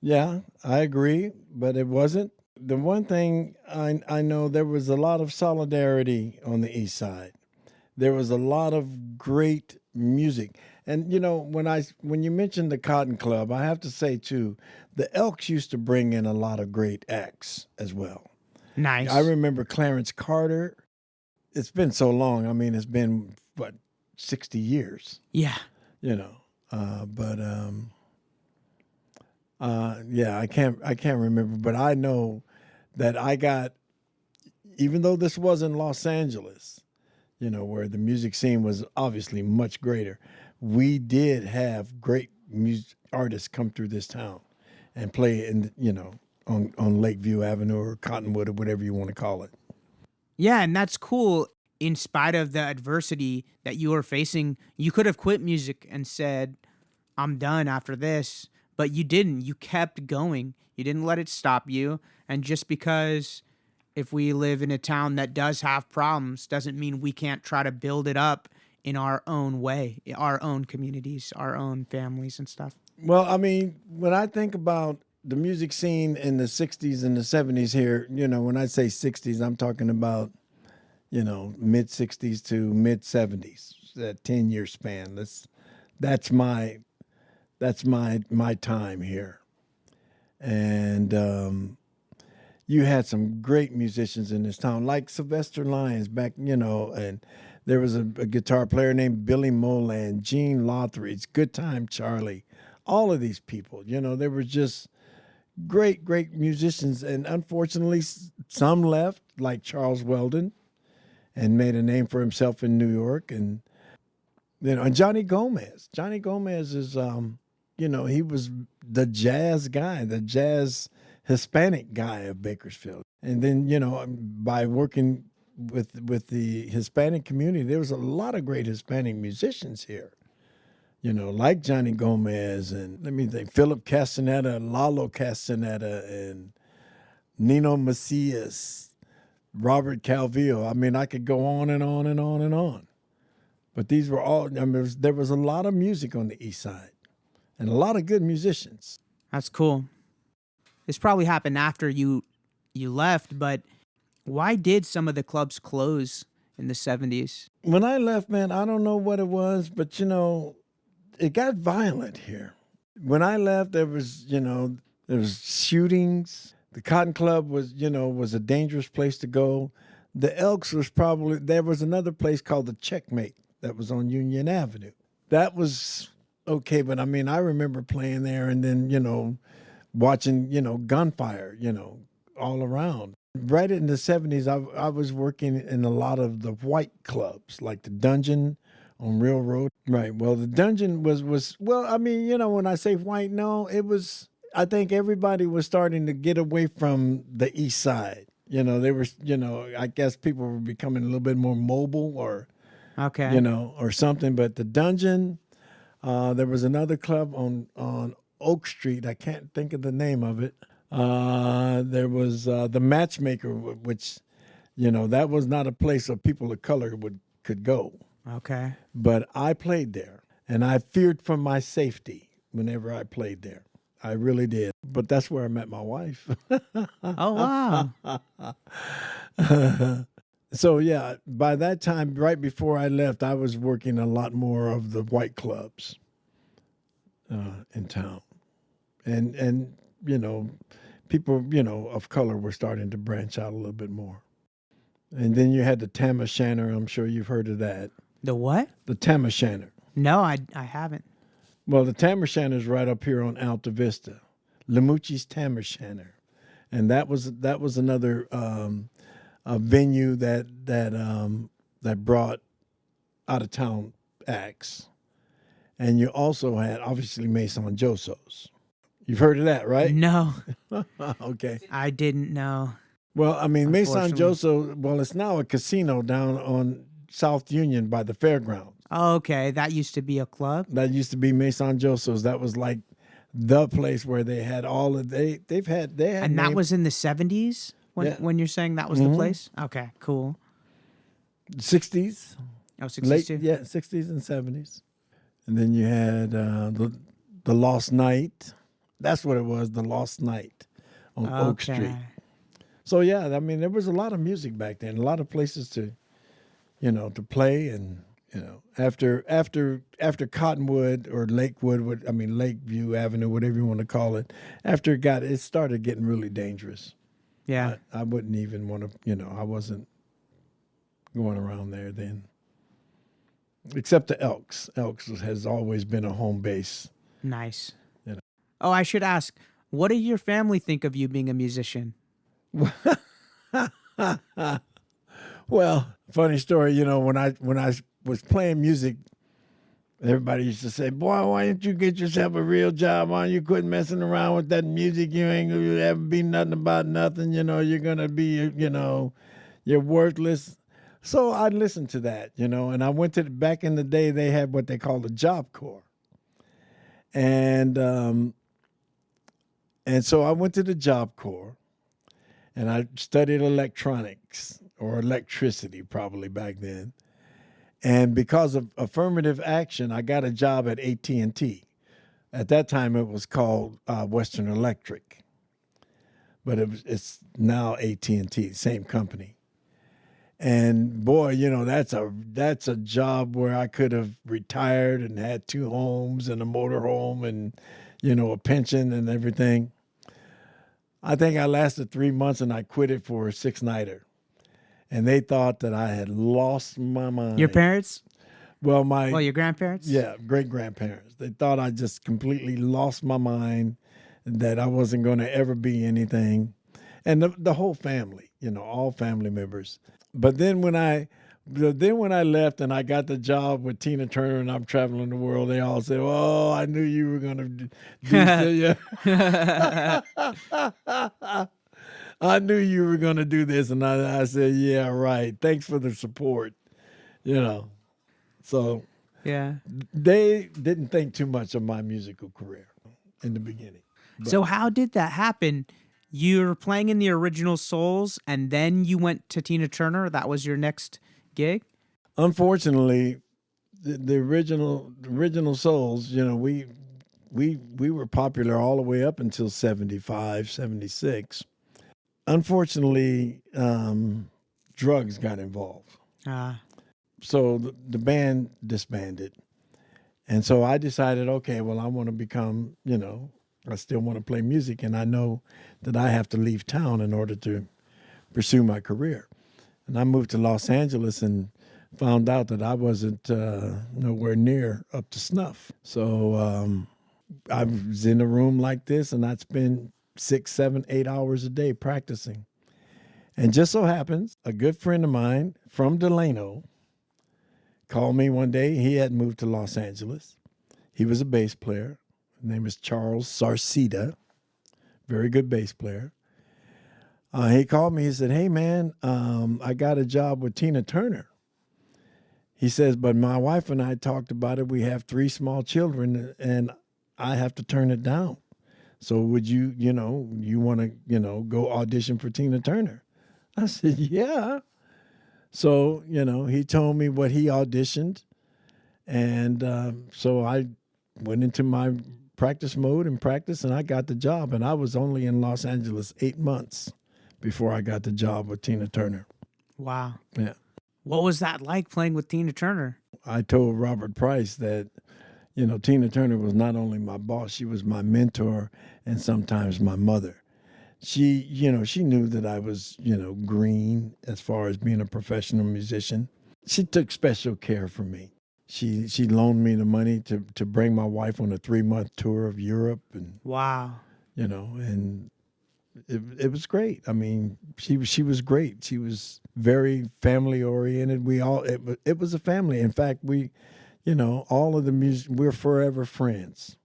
Yeah, I agree, but it wasn't. The one thing I know, there was a lot of solidarity on the East Side. There was a lot of great music. And, you know, when you mentioned the Cotton Club, I have to say, too, the Elks used to bring in a lot of great acts as well. Nice. I remember Clarence Carter. It's been so long. I mean, it's been, 60 years? Yeah. You know, yeah, I can't remember, but I know that even though this was in Los Angeles, you know, where the music scene was obviously much greater, we did have great artists come through this town and play in, you know, on Lakeview Avenue or Cottonwood or whatever you want to call it. Yeah, and that's cool. In spite of the adversity that you were facing, you could have quit music and said, I'm done after this. But you didn't. You kept going. You didn't let it stop you. And just because if we live in a town that does have problems doesn't mean we can't try to build it up in our own way, our own communities, our own families and stuff. Well, I mean, when I think about the music scene in the 60s and the 70s here, you know, when I say 60s, I'm talking about, you know, mid 60s to mid 70s, that 10-year span. That's my time here. And you had some great musicians in this town, like Sylvester Lyons back, you know, and there was a guitar player named Billy Moland, Gene Lothridge, Good Time Charlie, all of these people, you know, they were just great musicians. And unfortunately, some left, like Charles Weldon, and made a name for himself in New York. And, you know, and Johnny Gomez. Johnny Gomez is, you know, he was the jazz guy, the jazz Hispanic guy of Bakersfield. And then, you know, by working with the Hispanic community, there was a lot of great Hispanic musicians here, you know, like Johnny Gomez and, let me think, Philip Castaneda, Lalo Castaneda, and Nino Macias, Robert Calvillo. I mean, I could go on and on and on and on. But these were all, I mean, there was a lot of music on the East Side and a lot of good musicians. That's cool. This probably happened after you left, but why did some of the clubs close in the 70s? When I left, man, I don't know what it was, but, it got violent here. When I left, there was shootings. The Cotton Club was a dangerous place to go. The Elks there was another place called the Checkmate that was on Union Avenue. That was okay, but I mean, I remember playing there and then, watching, gunfire, all around. Right in the 70s, I was working in a lot of the white clubs, like the Dungeon on Real Road. Right. Well, the Dungeon was I mean, when I say white, no, it was, I think everybody was starting to get away from the East Side. They were, I guess people were becoming a little bit more mobile or, okay, or something. But the Dungeon, there was another club on Oak Street. I can't think of the name of it. There was the Matchmaker, which, that was not a place of people of color could go. Okay. But I played there, and I feared for my safety whenever I played there. I really did. But that's where I met my wife. Oh, wow. So, yeah, by that time, right before I left, I was working a lot more of the white clubs in town. And people, of color were starting to branch out a little bit more. And then you had the Tam O'Shanter. I'm sure you've heard of that. the what? The Tam O'Shanter. No, I haven't. Well, the Tam O'Shanter is right up here on Alta Vista. Lemucci's Tam O'Shanter. And that was another a venue that brought out of town acts. And you also had obviously Maison Joso's. You've heard of that, right? No, Okay. I didn't know. Well, I mean, Maison Unfortunately. Joso, well, it's now a casino down on South Union by the fairgrounds. Oh, okay, that used to be a club. That used to be Maison Joso's. That was like the place where they had all of they had And that was in the 70s when you're saying that was the place? Okay, cool. 60s. Oh, 62? 60s and 70s. And then you had the Lost Night. That's what it was, the Lost Night on Oak Street. So, yeah, I mean, there was a lot of music back then, a lot of places to play. And, after Cottonwood or Lakeview Avenue, whatever you want to call it, after it started getting really dangerous. Yeah. I wouldn't even want to, I wasn't going around there then. Except the Elks. Elks has always been a home base. Nice. Oh, I should ask, what did your family think of you being a musician? Well, funny story, when I was playing music, everybody used to say, "Boy, why didn't you get yourself a real job? Why you quit messing around with that music? You ain't gonna ever be nothing about nothing. You're gonna be, you're worthless." So I listened to that, and I went to back in the day they had what they called a Job Corps, and so I went to the Job Corps, and I studied electronics or electricity probably back then. And because of affirmative action, I got a job at AT&T. At that time, it was called Western Electric, but it's now AT&T, same company. And boy, that's a job where I could have retired and had 2 homes and a motor home and a pension and everything. I think I lasted 3 months and I quit it for a 6-nighter. And they thought that I had lost my mind. Your parents? Well, your grandparents? Yeah, great-grandparents. They thought I just completely lost my mind, that I wasn't going to ever be anything. And the whole family, all family members. But then when I left and I got the job with Tina Turner and I'm traveling the world, they all said, "Oh, I knew you were going to do this." I knew you were going to do this. And I said, "Yeah, right. Thanks for the support." So Yeah. they didn't think too much of my musical career in the beginning. But So how did that happen? You were playing in the Original Souls, and then you went to Tina Turner. That was your next gig? unfortunately, the original Souls, you know, we were popular all the way up until 75, 76. Unfortunately, drugs got involved. So the band disbanded. And so I decided, okay, well, I want to become, you know, I still want to play music, and I know that I have to leave town in order to pursue my career. And I moved to Los Angeles and found out that I wasn't nowhere near up to snuff. So I was in a room like this, and I'd spend 6, 7, 8 hours a day practicing. And just so happens, a good friend of mine from Delano called me one day. He had moved to Los Angeles. He was a bass player. His name is Charles Sarceda, very good bass player. He called me. He said, hey, man, I got a job with Tina Turner. He says, but my wife and I talked about it. We have 3 small children, and I have to turn it down. So would you want to, go audition for Tina Turner? I said, yeah. So, he told me what he auditioned. And so I went into my practice mode and practiced, and I got the job. And I was only in Los Angeles 8 months before I got the job with Tina Turner. Wow. Yeah. What was that like playing with Tina Turner? I told Robert Price that, Tina Turner was not only my boss, she was my mentor and sometimes my mother. She knew that I was, green as far as being a professional musician. She took special care for me. She loaned me the money to bring my wife on a 3-month tour of Europe. And wow. And it was great. I mean, she was great. She was very family oriented. It was a family. In fact, all of the we're forever friends.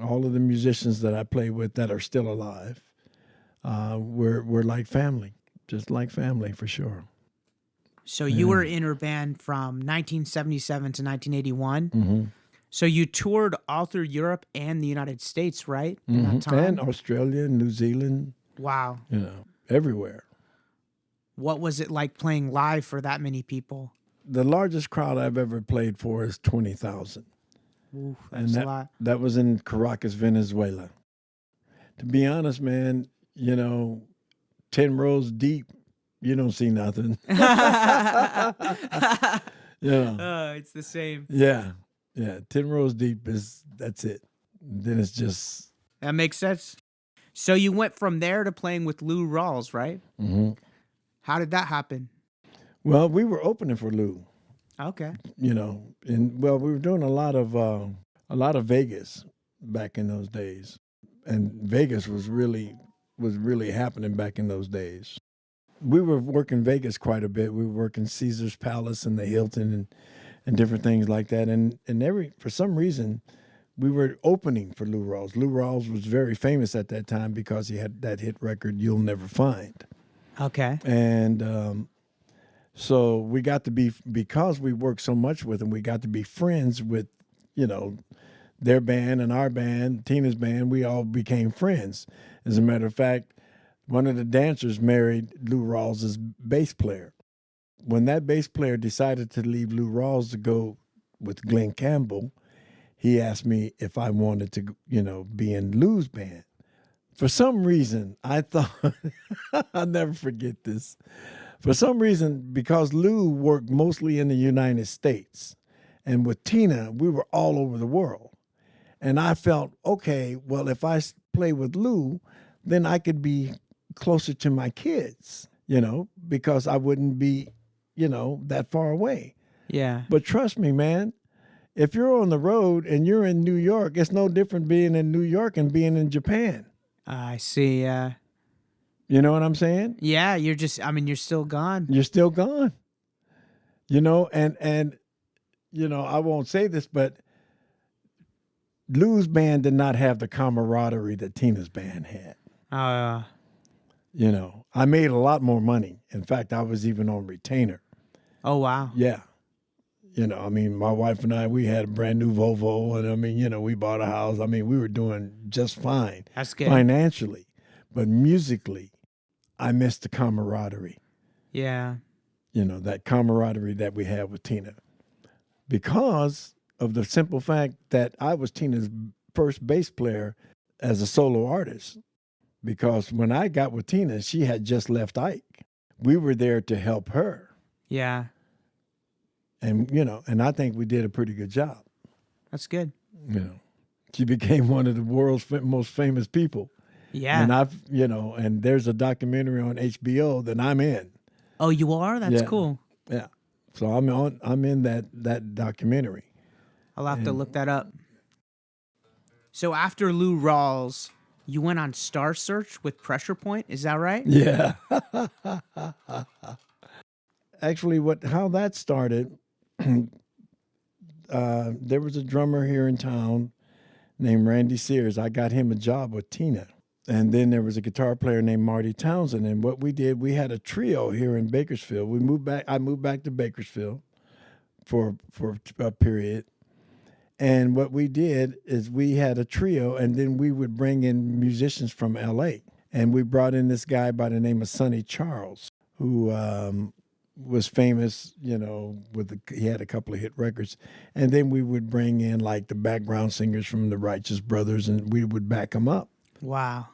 All of the musicians that I play with that are still alive, we're like family, just like family for sure. So you were in her band from 1977 to 1981. Mm-hmm. So you toured all through Europe and the United States, right? Mm-hmm. In that time? And Australia, New Zealand. Wow. Everywhere. What was it like playing live for that many people? The largest crowd I've ever played for is 20,000. Ooh, that's a lot. That was in Caracas, Venezuela. To be honest, man, 10 rows deep, you don't see nothing. It's the same. Yeah. 10 rows deep that's it. Then it's just. That makes sense. So you went from there to playing with Lou Rawls, right? Mm-hmm. How did that happen? Well, we were opening for Lou. Okay. We were doing a lot of Vegas back in those days. And Vegas was really happening back in those days. We were working Vegas quite a bit. We were working Caesar's Palace and the Hilton and different things like that. And for some reason, we were opening for Lou Rawls. Lou Rawls was very famous at that time because he had that hit record, You'll Never Find. Okay. And so we got to be, because we worked so much with them, we got to be friends with, their band and our band, Tina's band. We all became friends. As a matter of fact, one of the dancers married Lou Rawls' bass player. When that bass player decided to leave Lou Rawls to go with Glenn Campbell, he asked me if I wanted to, be in Lou's band. For some reason, I thought, I'll never forget this. For some reason, because Lou worked mostly in the United States, and with Tina, we were all over the world. And I felt, okay, well, if I play with Lou, then I could be closer to my kids, because I wouldn't be, that far away. Yeah. But trust me, man, if you're on the road and you're in New York, it's no different being in New York and being in Japan. I see. You know what I'm saying? Yeah, you're still gone. You're still gone. And I won't say this, but Lou's band did not have the camaraderie that Tina's band had. I made a lot more money. In fact, I was even on retainer. Oh, wow. Yeah. My wife and I, we had a brand new Volvo, and we bought a house. We were doing just fine. That's good. Financially. But musically, I missed the camaraderie. Yeah. That camaraderie that we had with Tina. because of the simple fact that I was Tina's first bass player as a solo artist. Because when I got with Tina, she had just left Ike. We were there to help her. Yeah. And, and I think we did a pretty good job. That's good. She became one of the world's most famous people. Yeah. And and there's a documentary on HBO that I'm in. Oh, you are? That's cool. Yeah. So I'm in that documentary. I'll have to look that up. So after Lou Rawls, you went on Star Search with Pressure Point, is that right? Yeah. Actually, how that started, there was a drummer here in town named Randy Sears. I got him a job with Tina. And then there was a guitar player named Marty Townsend. And what we did, we had a trio here in Bakersfield. I moved back to Bakersfield for a period. And what we did is we had a trio, and then we would bring in musicians from L.A. And we brought in this guy by the name of Sonny Charles, who was famous, he had a couple of hit records. And then we would bring in like the background singers from the Righteous Brothers, and we would back them up. Wow.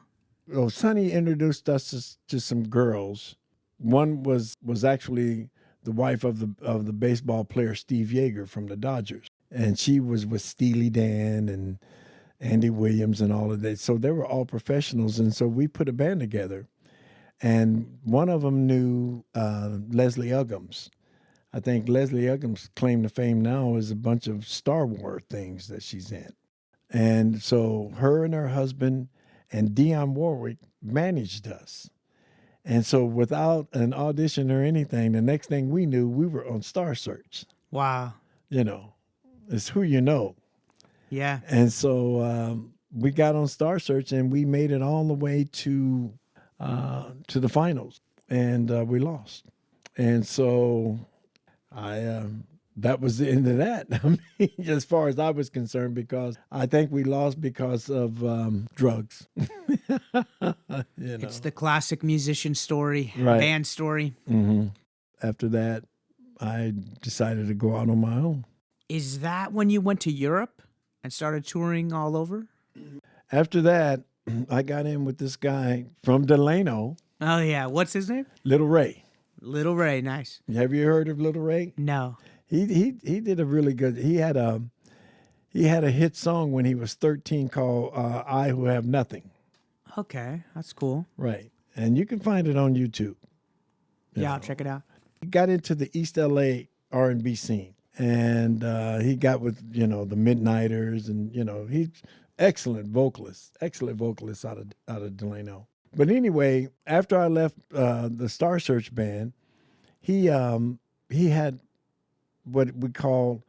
Well, Sonny introduced us to some girls. One was actually the wife of the baseball player Steve Yeager from the Dodgers. And she was with Steely Dan and Andy Williams and all of that. So they were all professionals. And so we put a band together. And one of them knew Leslie Uggams. I think Leslie Uggams' claim to fame now is a bunch of Star Wars things that she's in. And so her and her husband and Dionne Warwick managed us. And so without an audition or anything, the next thing we knew, we were on Star Search. Wow. It's who you know. Yeah. And so we got on Star Search, and we made it all the way to the finals, and we lost. And so that was the end of that. I mean, as far as I was concerned, because I think we lost because of drugs. It's the classic musician story, right. Band story. Mm-hmm. After that, I decided to go out on my own. Is that when you went to Europe and started touring all over? After that, I got in with this guy from Delano. Oh, yeah. What's his name? Little Ray. Little Ray. Nice. Have you heard of Little Ray? No. He did a really good. He had a hit song when he was 13 called "I Who Have Nothing." Okay, that's cool. Right, and you can find it on YouTube. Yeah, I'll check it out. He got into the East LA R&B scene, and he got with the Midnighters, and he's excellent vocalist out of Delano. But anyway, after I left the Star Search band, he had what we call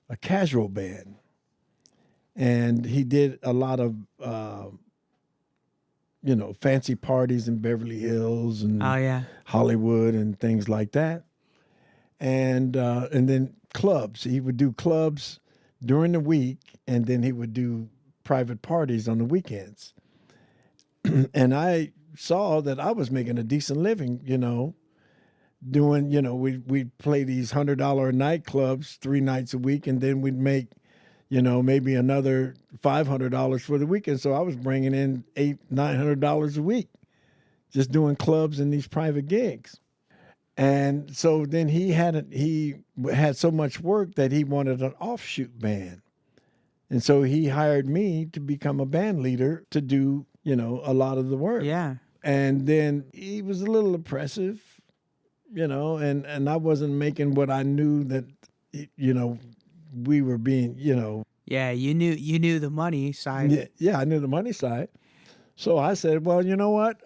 a casual band. And he did a lot of, fancy parties in Beverly Hills and Hollywood and things like that. And then clubs. He would do clubs during the week, and then he would do private parties on the weekends. And I saw that I was making a decent living, doing, we'd play these $100 nightclubs 3 nights a week, and then we'd make, maybe another $500 for the weekend. So I was bringing in $800-900 a week, just doing clubs and these private gigs. And so then he had so much work that he wanted an offshoot band. And so he hired me to become a band leader to do, a lot of the work. Yeah. And then he was a little oppressive, and I wasn't making what I knew that, we were being, Yeah, you knew the money side. Yeah, I knew the money side. So I said, well, you know what?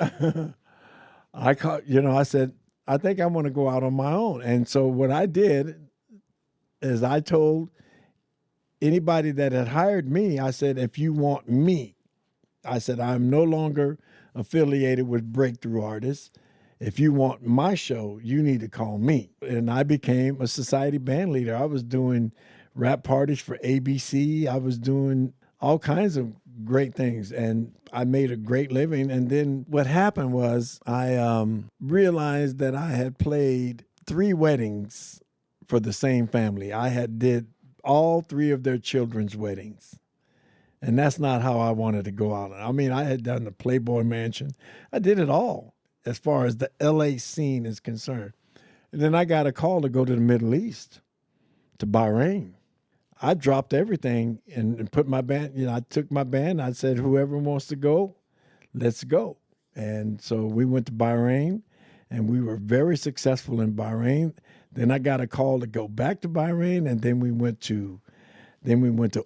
I said, I think I want to go out on my own. And so what I did is I told anybody that had hired me, I said, if you want me, I said, I'm no longer affiliated with Breakthrough Artists. If you want my show, you need to call me. And I became a society band leader. I was doing rap parties for ABC. I was doing all kinds of great things, and I made a great living. And then what happened was I realized that I had played 3 weddings for the same family. I had did all 3 of their children's weddings. And that's not how I wanted to go out. I mean, I had done the Playboy Mansion. I did it all as far as the LA scene is concerned. And then I got a call to go to the Middle East, to Bahrain. I dropped everything and put my band, I took my band. I said, whoever wants to go, let's go. And so we went to Bahrain, and we were very successful in Bahrain. Then I got a call to go back to Bahrain, and then we went to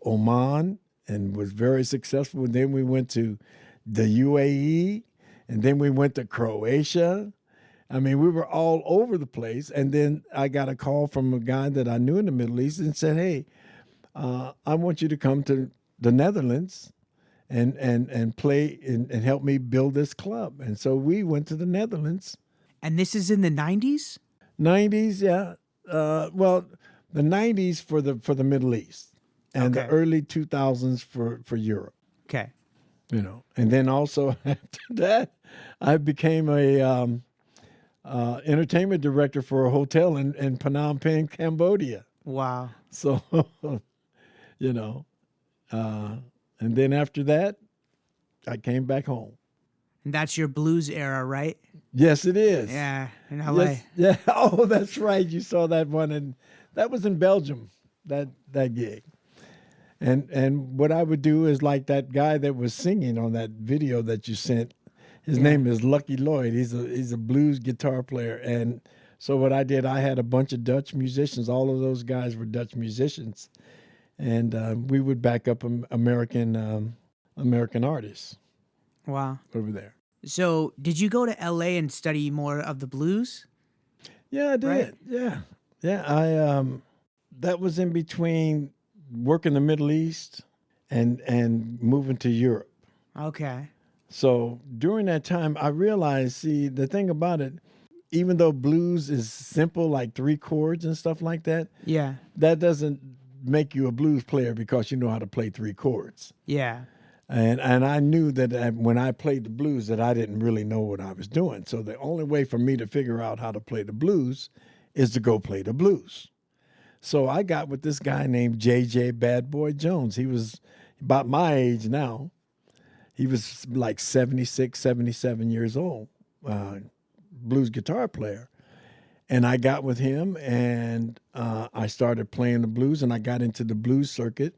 Oman and was very successful. And then we went to the UAE, and then we went to Croatia. I mean, we were all over the place. And then I got a call from a guy that I knew in the Middle East and said, hey, I want you to come to the Netherlands and play and help me build this club. And so we went to the Netherlands. And this is in the 90s? 90s, yeah. Well, the 90s for the Middle East, and the early 2000s for Europe. Okay. And then also after that, I became a entertainment director for a hotel in Phnom Penh, Cambodia. Wow. So, and then after that, I came back home. And that's your blues era, right? Yes, it is. Yeah, in LA. Yes, yeah. Oh, that's right. You saw that one, and that was in Belgium. That gig. And what I would do is like that guy that was singing on that video that you sent. His name is Lucky Lloyd. He's a blues guitar player, and so what I did, I had a bunch of Dutch musicians. All of those guys were Dutch musicians, and we would back up American artists. Wow. Over there. So, did you go to LA and study more of the blues? Yeah, I did. Right? Yeah. I that was in between working the Middle East and moving to Europe. Okay. So during that time, I realized, the thing about it, even though blues is simple, like 3 chords and stuff like that, Yeah. that doesn't make you a blues player because you know how to play 3 chords. Yeah. And I knew that when I played the blues that I didn't really know what I was doing. So the only way for me to figure out how to play the blues is to go play the blues. So I got with this guy named J.J. Bad Boy Jones. He was about my age now. He was like 76, 77 years old, blues guitar player. And I got with him, and I started playing the blues, and I got into the blues circuit.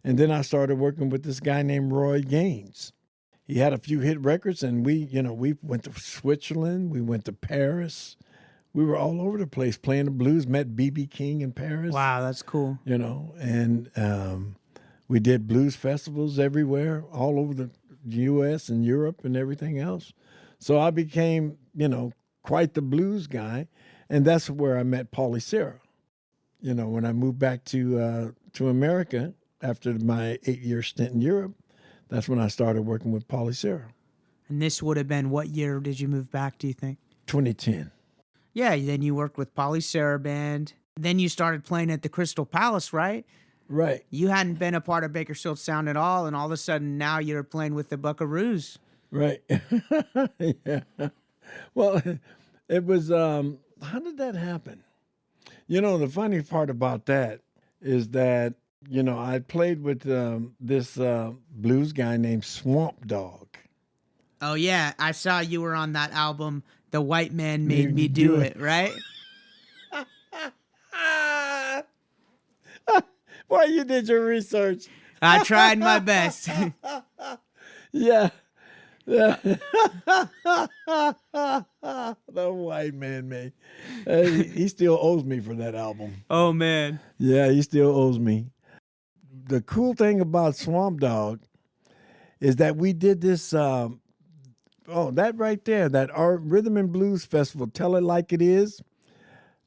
And then I started working with this guy named Roy Haynes. He had a few hit records, and we went to Switzerland. We went to Paris. We were all over the place playing the blues, met B.B. King in Paris. Wow, that's cool. And we did blues festivals everywhere, all over the U.S. and Europe and everything else. So I became, quite the blues guy, and that's where I met Paulie Cerra. When I moved back to America after my 8-year stint in Europe, that's when I started working with Paulie Cerra. And this would have been, what year did you move back, do you think? 2010. Yeah, then you worked with Paulie Cerra Band. Then you started playing at the Crystal Palace, right? Right. You hadn't been a part of Bakersfield Sound at all, and all of a sudden now you're playing with the Buckaroos. Right. Yeah. Well, it was, how did that happen? The funny part about that is that, I played with this blues guy named Swamp Dog. Oh, yeah. I saw you were on that album, The White Man Made Me Do It, right? Boy, you did your research. I tried my best. Yeah. The White Man made. He still owes me for that album. Oh, man. Yeah, he still owes me. The cool thing about Swamp Dog is that we did this, that right there, that Art Rhythm and Blues Festival, Tell It Like It Is,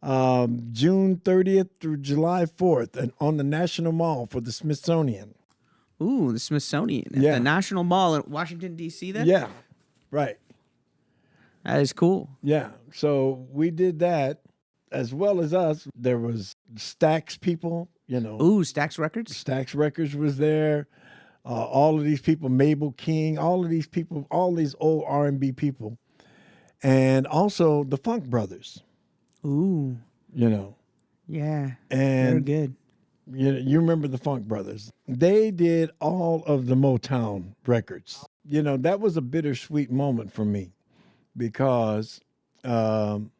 June 30th through July 4th, and on the National Mall for the Smithsonian. Ooh, the Smithsonian. Yeah. The National Mall in Washington, D.C. then? Yeah, right. That is cool. Yeah, so we did that, as well as us. There was Stax people, Ooh, Stax Records? Stax Records was there. All of these people, Mabel King, all of these people, all these old R&B people. And also the Funk Brothers. Ooh. Yeah. And they're And good. You remember the Funk Brothers. They did all of the Motown records. That was a bittersweet moment for me because, knowing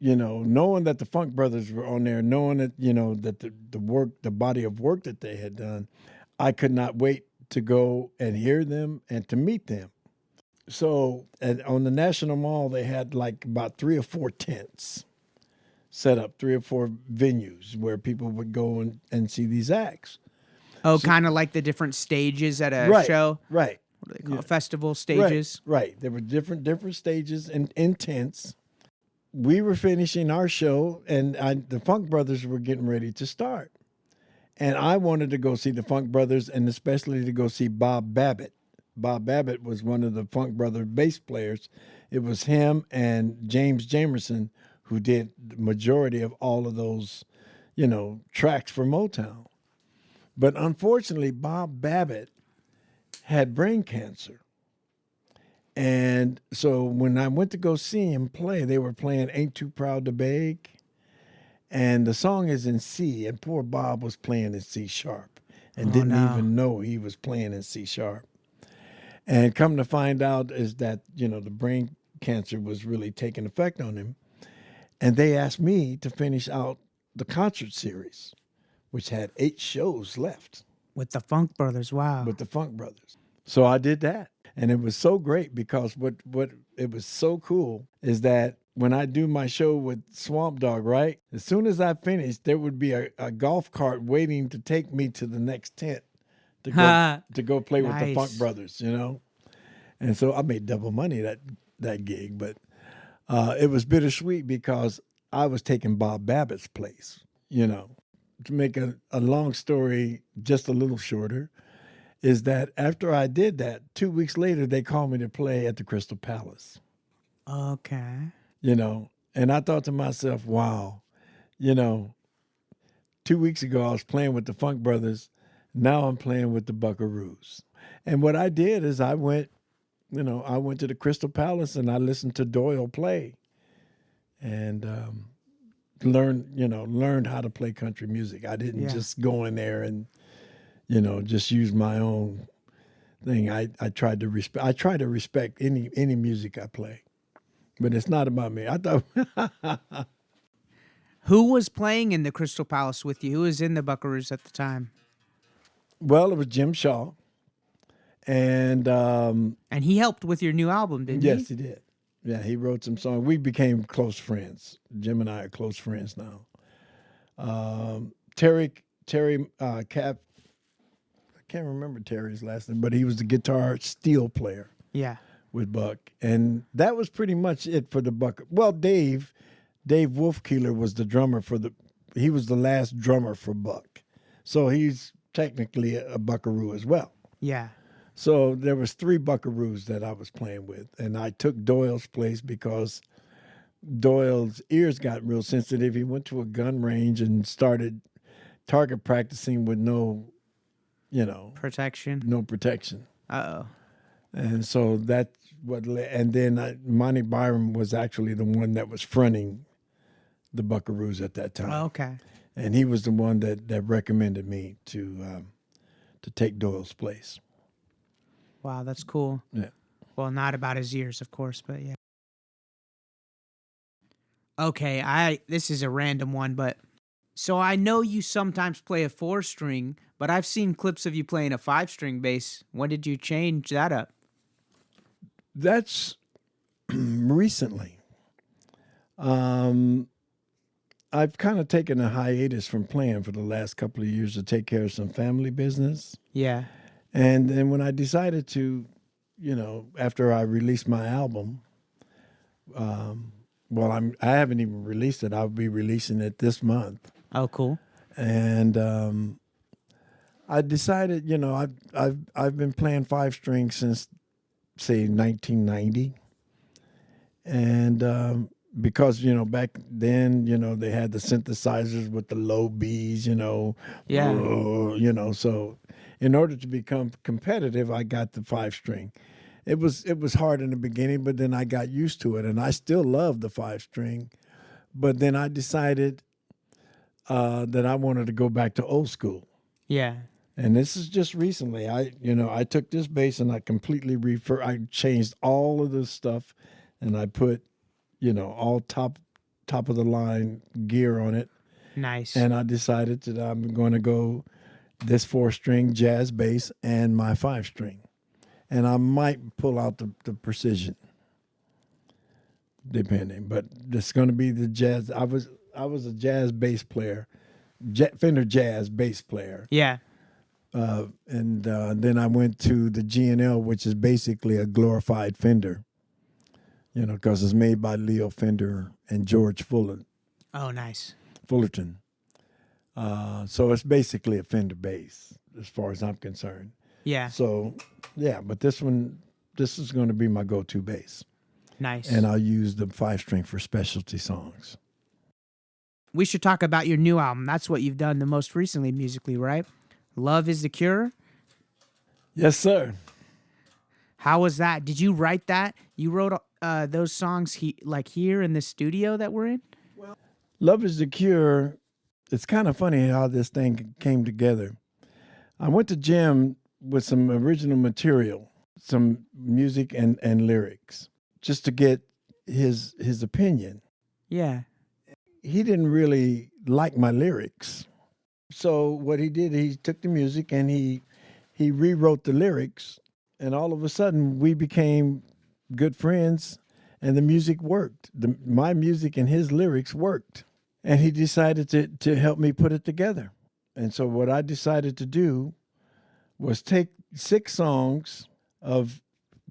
that the Funk Brothers were on there, knowing that, that the body of work that they had done, I could not wait to go and hear them and to meet them. So on the National Mall, they had like about 3 or 4 tents set up, 3 or 4 venues where people would go and see these acts. Oh, so, kind of like the different stages at a show? Right. What do they call it? Festival stages? Right. There were different stages and tents. We were finishing our show, and the Funk Brothers were getting ready to start. And I wanted to go see the Funk Brothers, and especially to go see Bob Babbitt. Bob Babbitt was one of the Funk Brothers bass players. It was him and James Jamerson who did the majority of all of those, tracks for Motown. But unfortunately, Bob Babbitt had brain cancer. And so when I went to go see him play, they were playing Ain't Too Proud to Beg. And the song is in C, and poor Bob was playing in C sharp and didn't even know he was playing in C sharp. And come to find out is that, the brain cancer was really taking effect on him. And they asked me to finish out the concert series, which had 8 shows left. With the Funk Brothers, wow. With the Funk Brothers. So I did that. And it was so great because what it was so cool is that when I do my show with Swamp Dogg, right, as soon as I finished, there would be a golf cart waiting to take me to the next tent to go play with the Funk Brothers, And so I made double money that gig, but it was bittersweet because I was taking Bob Babbitt's place, To make a long story just a little shorter, is that after I did that, 2 weeks later, they called me to play at the Crystal Palace. Okay. And I thought to myself, wow, 2 weeks ago I was playing with the Funk Brothers. Now I'm playing with the Buckaroos. And what I did is I went to the Crystal Palace and I listened to Doyle play and learned how to play country music. I didn't just go in there and, just use my own thing. I tried to respect any music I play. But it's not about me. I thought Who was playing in the Crystal Palace with you? Who was in the Buckaroos at the time? Well, it was Jim Shaw. And he helped with your new album, didn't he? Yes, he did. Yeah, he wrote some songs. We became close friends. Jim and I are close friends now. Terry Cap, I can't remember Terry's last name, but he was the guitar steel player. Yeah. With Buck. And that was pretty much it for the Buck. Well, Dave Wolfkeeler was the drummer he was the last drummer for Buck. So he's technically a Buckaroo as well. Yeah. So there was 3 Buckaroos that I was playing with, and I took Doyle's place because Doyle's ears got real sensitive. He went to a gun range and started target practicing with no protection. No protection. Uh-oh. And so that's and then Monty Byram was actually the one that was fronting the Buckaroos at that time. Oh, okay. And he was the one that recommended me to take Doyle's place. Wow, that's cool. Yeah. Well, not about his ears, of course, but yeah. Okay, this is a random one, but so I know you sometimes play a 4-string, but I've seen clips of you playing a 5-string bass. When did you change that up? That's recently. I've kind of taken a hiatus from playing for the last couple of years to take care of some family business. Yeah. And then when I decided to, after I released my album, I haven't even released it. I'll be releasing it this month. Oh, cool. And I decided, I've been playing 5-string since, say, 1990. And because, back then, they had the synthesizers with the low Bs, Yeah. So in order to become competitive, I got the 5-string. It was hard in the beginning, but then I got used to it, and I still love the 5-string. But then I decided that I wanted to go back to old school. Yeah. And this is just recently. I took this bass and I completely I changed all of this stuff, and I put, all top of the line gear on it. Nice. And I decided that I'm going to go this 4-string jazz bass and my 5-string, and I might pull out the precision, depending. But it's going to be the jazz. I was a jazz bass player, Fender jazz bass player. Yeah. And then I went to the G&L, which is basically a glorified Fender, because it's made by Leo Fender and George Fullerton. Oh, nice. So it's basically a Fender bass as far as I'm concerned. Yeah. So, yeah, but this is going to be my go-to bass. Nice. And I'll use the 5-string for specialty songs. We should talk about your new album. That's what you've done the most recently musically, right? Love is the Cure? Yes, sir. How was that? Did you write that? You wrote those songs here in the studio that we're in? Love is the Cure. It's kind of funny how this thing came together. I went to Jim with some original material, some music and lyrics, just to get his opinion. Yeah. He didn't really like my lyrics. So what he did, he took the music and he rewrote the lyrics, and all of a sudden we became good friends, and the music worked. My music and his lyrics worked. And he decided to help me put it together. And so what I decided to do was take 6 songs of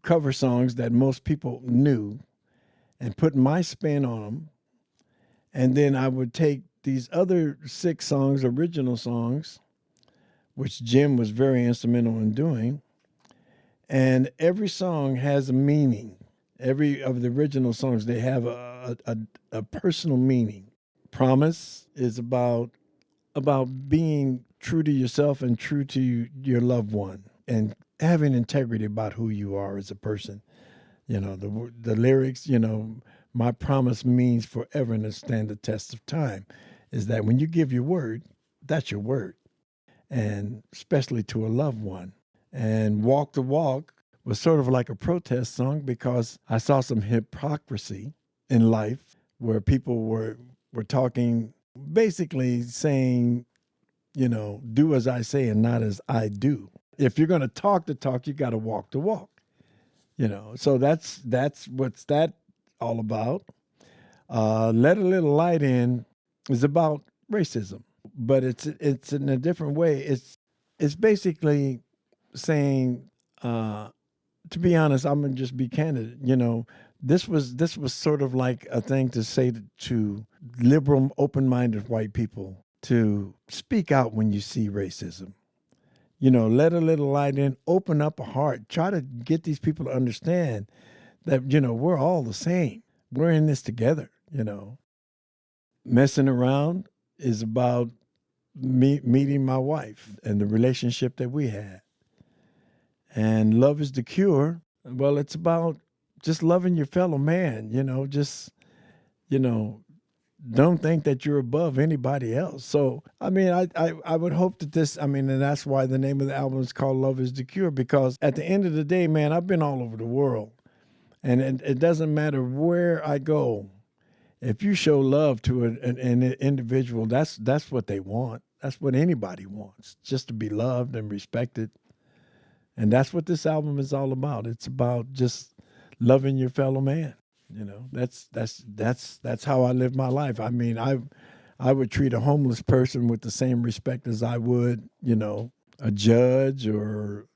cover songs that most people knew and put my spin on them. And then I would take these other 6 songs, original songs, which Jim was very instrumental in doing. And every song has a meaning. Every of the original songs, they have a personal meaning. Promise is about being true to yourself and true to your loved one, and having integrity about who you are as a person. The lyrics, my promise means forever and to stand the test of time, is that when you give your word, that's your word, and especially to a loved one. And Walk the Walk was sort of like a protest song, because I saw some hypocrisy in life where people were talking, basically saying, do as I say and not as I do. If you're going to talk the talk, you got to walk the walk. So that's what's that all about. Let a Little Light In is about racism, but it's in a different way. It's basically saying, to be honest, I'm gonna just be candid. This was sort of like a thing to say to liberal, open-minded white people to speak out when you see racism. Let a little light in, open up a heart, try to get these people to understand that, we're all the same. We're in this together, Messing Around is about me meeting my wife and the relationship that we had. And Love is the Cure, well, it's about just loving your fellow man, don't think that you're above anybody else. So, I would hope that and that's why the name of the album is called Love is the Cure, because at the end of the day, man, I've been all over the world, and it doesn't matter where I go. If you show love to an individual, that's what they want. That's what anybody wants, just to be loved and respected. And that's what this album is all about. It's about just loving your fellow man. That's how I live my life. I would treat a homeless person with the same respect as I would, a judge or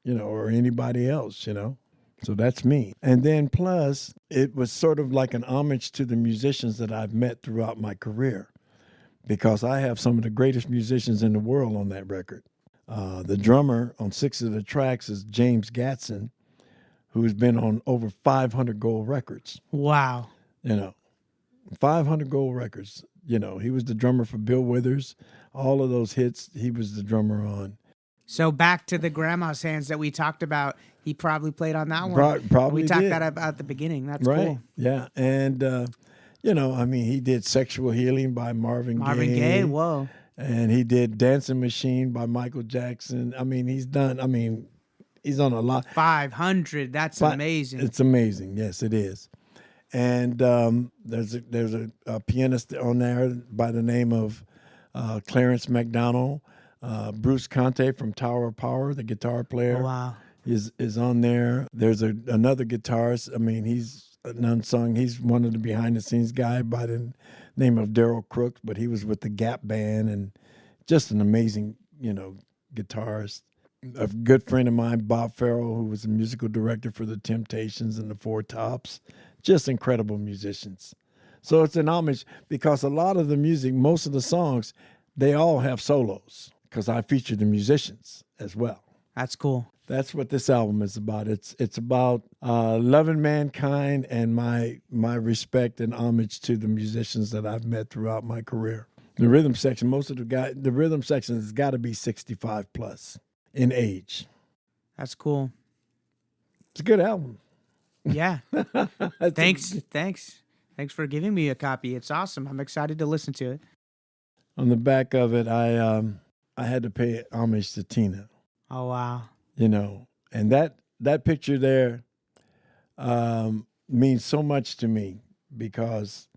anybody else, So that's me. And then plus, it was sort of like an homage to the musicians that I've met throughout my career, because I have some of the greatest musicians in the world on that record. The drummer on 6 of the tracks is James Gatson, who's been on over 500 gold records. Wow. 500 gold records. He was the drummer for Bill Withers. All of those hits, he was the drummer on. So back to the Grandma's Hands that we talked about, he probably played on that one. Probably we talked did. that about at the beginning. That's right. cool. Yeah. And, You know, I mean, he did Sexual Healing by Marvin Gaye. Marvin Gaye, whoa. And he did Dancing Machine by Michael Jackson. I mean, he's on a lot. 500, that's amazing. It's amazing. Yes, it is. And there's a pianist on there by the name of Clarence McDonald. Bruce Conte from Tower of Power, the guitar player. Oh, wow. Is on there. There's another guitarist. I mean, he's an unsung. He's one of the behind the scenes guy by the name of Daryl Crooks, but he was with the Gap Band and just an amazing, guitarist. A good friend of mine, Bob Farrell, who was the musical director for the Temptations and the Four Tops. Just incredible musicians. So it's an homage because a lot of the music, most of the songs, they all have solos because I feature the musicians as well. That's cool. That's what this album is about. It's about loving mankind and my respect and homage to the musicians that I've met throughout my career. The rhythm section, the rhythm section has got to be 65 plus in age. That's cool. It's a good album. Yeah. Thanks for giving me a copy. It's awesome. I'm excited to listen to it. On the back of it, I had to pay homage to Tina. Oh, wow. And that picture there means so much to me because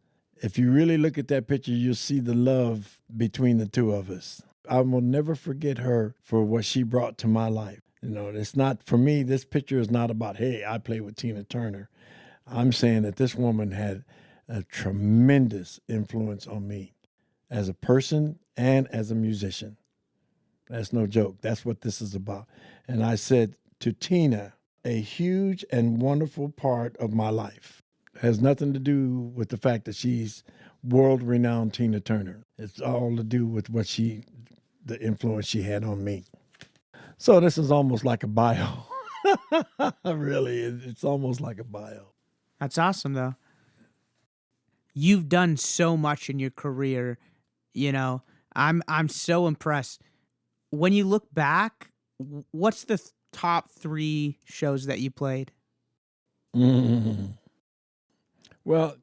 if you really look at that picture, you'll see the love between the two of us. I will never forget her for what she brought to my life. It's not, for me, this picture is not about, hey, I played with Tina Turner. I'm saying that this woman had a tremendous influence on me as a person and as a musician. That's no joke. That's what this is about. And I said to Tina, a huge and wonderful part of my life. It has nothing to do with the fact that she's world-renowned Tina Turner. It's all to do with the influence she had on me. So this is almost like a bio. Really, it's almost like a bio. That's awesome, though. You've done so much in your career. I'm so impressed. When you look back, what's the top 3 shows that you played? Well,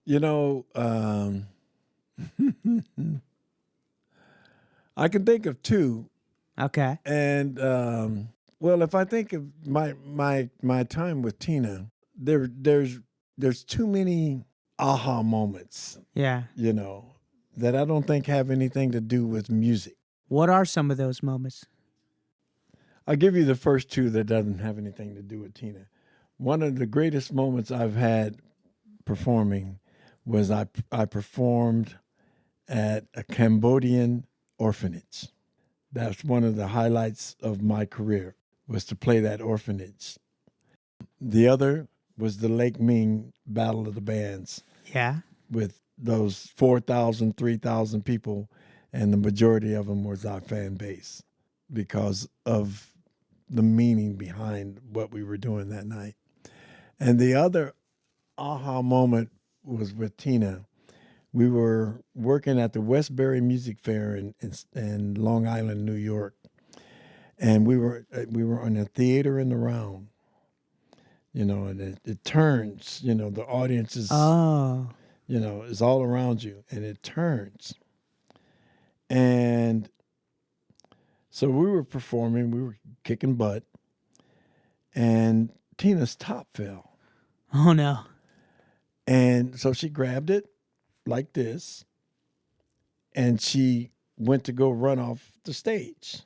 I can think of 2. Okay. And well, if I think of my time with Tina, there's too many aha moments. Yeah. That I don't think have anything to do with music. What are some of those moments? I'll give you the first 2 that doesn't have anything to do with Tina. One of the greatest moments I've had performing was I performed at a Cambodian orphanage. That's one of the highlights of my career, was to play that orphanage. The other was the Lake Ming Battle of the Bands. Yeah. With those 4,000, 3,000 people, and the majority of them was our fan base because of the meaning behind what we were doing that night. And the other aha moment was with Tina. We were working at the Westbury Music Fair in Long Island, New York, and we were on a theater in the round, and it turns, the audience is, is all around you, and it turns. And so we were performing, we were kicking butt, and Tina's top fell. Oh, no. And so she grabbed it like this, and she went to go run off the stage.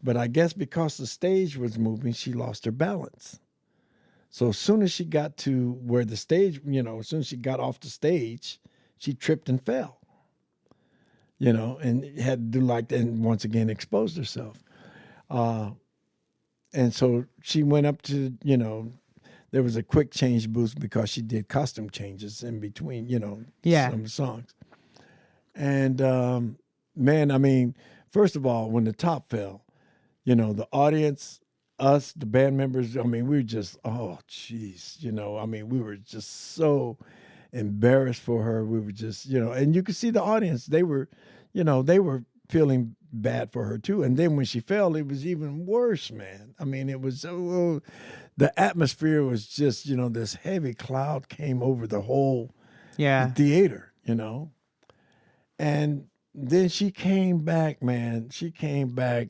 But I guess because the stage was moving, she lost her balance. So as soon as she got to where the stage, as soon as she got off the stage, she tripped and fell. And had to do and once again exposed herself. And so she went up to, there was a quick change booth because she did costume changes in between, some of the songs. And, man, I mean, first of all, when the top fell, the audience, us, the band members, I mean, we were just, oh, geez, we were just so embarrassed for her. We were just, and you could see the audience, they were feeling bad for her too. And then when she fell, it was even worse, man. I mean, it was the atmosphere was just, this heavy cloud came over the whole Yeah. theater, you know. And then she came back, man. She came back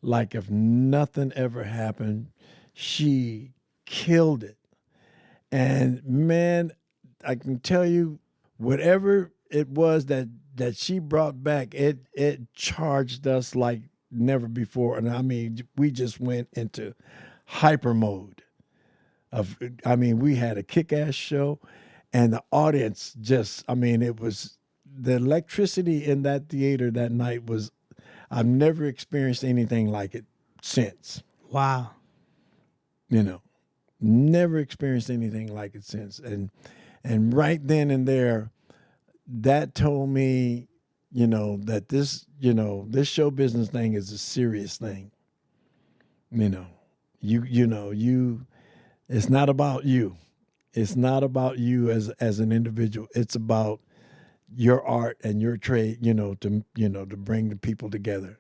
like if nothing ever happened. She killed it. And man, I can tell you, whatever it was that she brought back, it charged us like never before. And I mean, we just went into hyper mode we had a kick-ass show, and the audience just, I mean, it was the electricity in that theater that night was, I've never experienced anything like it since. Wow. You know, never experienced anything like it since. And right then and there, that told me, you know, that this show business thing is a serious thing. You know, it's not about you. It's not about you as an individual. It's about your art and your trade, to bring the people together.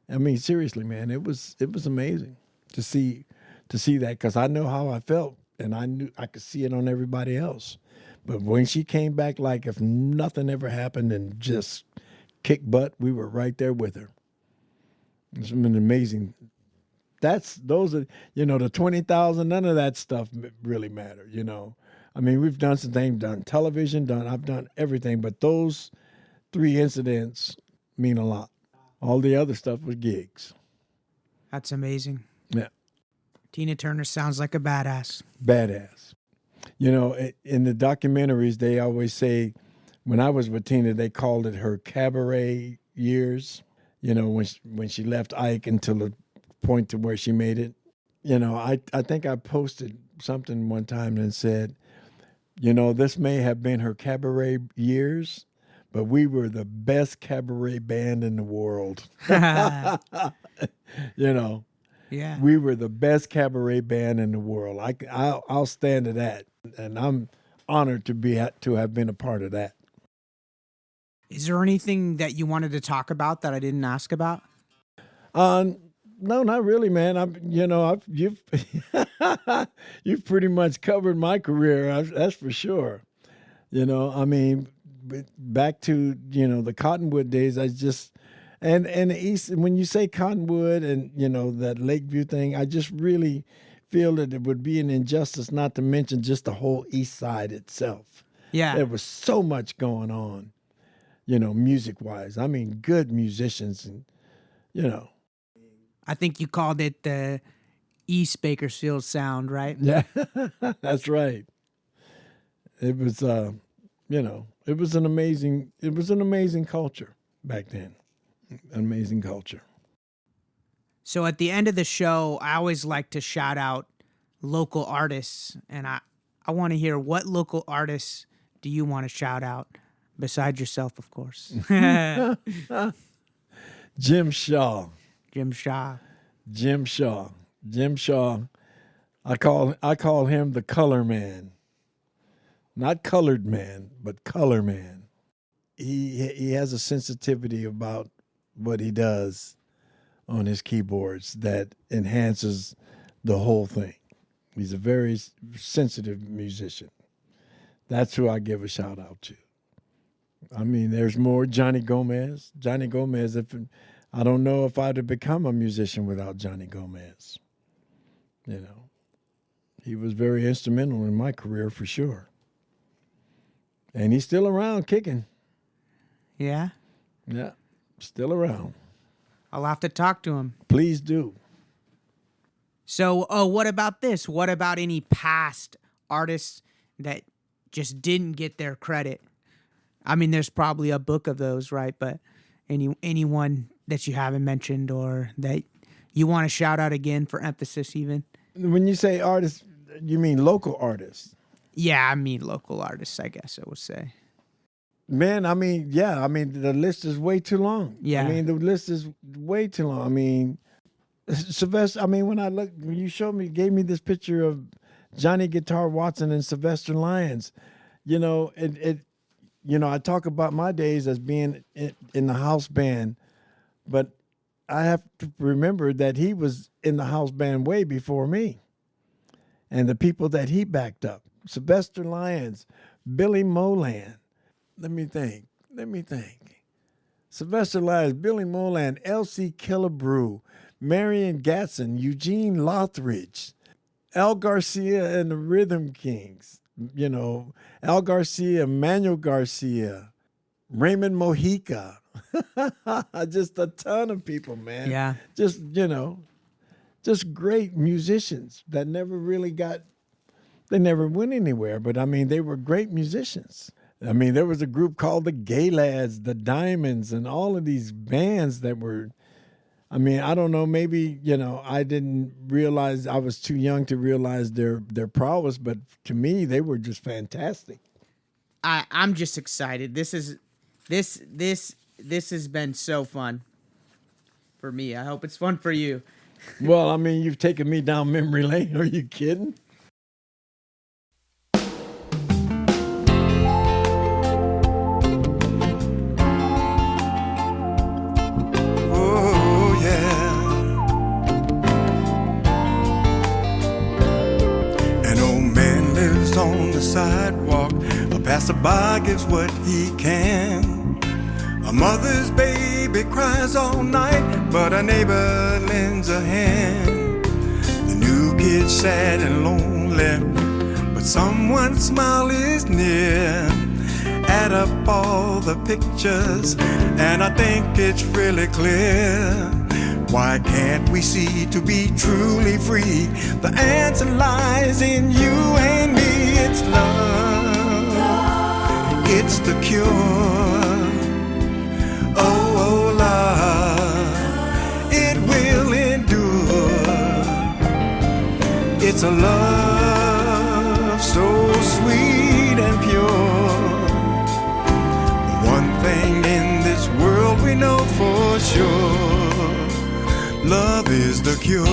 I mean, seriously, man, it was amazing to see that, because I know how I felt, and I knew I could see it on everybody else. But when she came back, like if nothing ever happened and just kicked butt, we were right there with her. It's been amazing. Those are, the 20,000, none of that stuff really matter, I mean, we've done some things, done television, I've done everything, but those 3 incidents mean a lot. All the other stuff was gigs. That's amazing. Yeah. Tina Turner sounds like a badass. Badass. In the documentaries, they always say, when I was with Tina, they called it her cabaret years, when she left Ike until the point to where she made it. I think I posted something one time and said, this may have been her cabaret years, but we were the best cabaret band in the world. Yeah. We were the best cabaret band in the world. I'll stand to that, and I'm honored to have been a part of that. Is there anything that you wanted to talk about that I didn't ask about? No, not really, man. You've you've pretty much covered my career. That's for sure. I mean, back to the Cottonwood days. And the East. When you say Cottonwood and that Lakeview thing, I just really feel that it would be an injustice not to mention just the whole East Side itself. Yeah, there was so much going on, music wise. I mean, good musicians and I think you called it the East Bakersfield sound, right? Yeah, that's right. It was, it was an amazing culture back then. An amazing culture. So at the end of the show, I always like to shout out local artists, and I want to hear, what local artists do you want to shout out besides yourself, of course? Jim Shaw. Jim Shaw. I call him the color man. Not colored man, but color man. He has a sensitivity about what he does on his keyboards that enhances the whole thing. He's a very sensitive musician. That's who I give a shout out to. I mean, there's more. Johnny Gomez, I don't know if I'd have become a musician without Johnny Gomez. He was very instrumental in my career for sure. And he's still around kicking. Yeah? Yeah, still around. I'll have to talk to him. Please do. So, what about this? What about any past artists that just didn't get their credit? I mean, there's probably a book of those, right? But anyone that you haven't mentioned or that you want to shout out again for emphasis even? When you say artists, you mean local artists? Yeah, I mean local artists, I guess I would say. Man, I mean, yeah. I mean, the list is way too long. Yeah. I mean, the list is way too long. I mean, Sylvester, when you gave me this picture of Johnny Guitar Watson and Sylvester Lyons, I talk about my days as being in the house band, but I have to remember that he was in the house band way before me. And the people that he backed up, Sylvester Lyons, Billy Moland. Let me think. Sylvester Lyons, Billy Moland, Elsie Killebrew, Marion Gatson, Eugene Lothridge, Al Garcia and the Rhythm Kings, Al Garcia, Manuel Garcia, Raymond Mojica. Just a ton of people, man. Yeah. Just great musicians that they never went anywhere, but I mean, they were great musicians. I mean, there was a group called the Gay Lads, the Diamonds, and all of these bands that were, I mean, I don't know, maybe, I didn't realize, I was too young to realize their prowess, but to me, they were just fantastic. I'm just excited. This has been so fun for me. I hope it's fun for you. Well, I mean, you've taken me down memory lane. Are you kidding? Sidewalk, a passerby gives what he can. A mother's baby cries all night, but a neighbor lends a hand. The new kid's sad and lonely, but someone's smile is near. Add up all the pictures, and I think it's really clear. Why can't we see to be truly free? The answer lies in you and me. It's love, it's the cure. Oh, love, it will endure. It's a love so sweet and pure. One thing in this world we know for sure, love is the cure.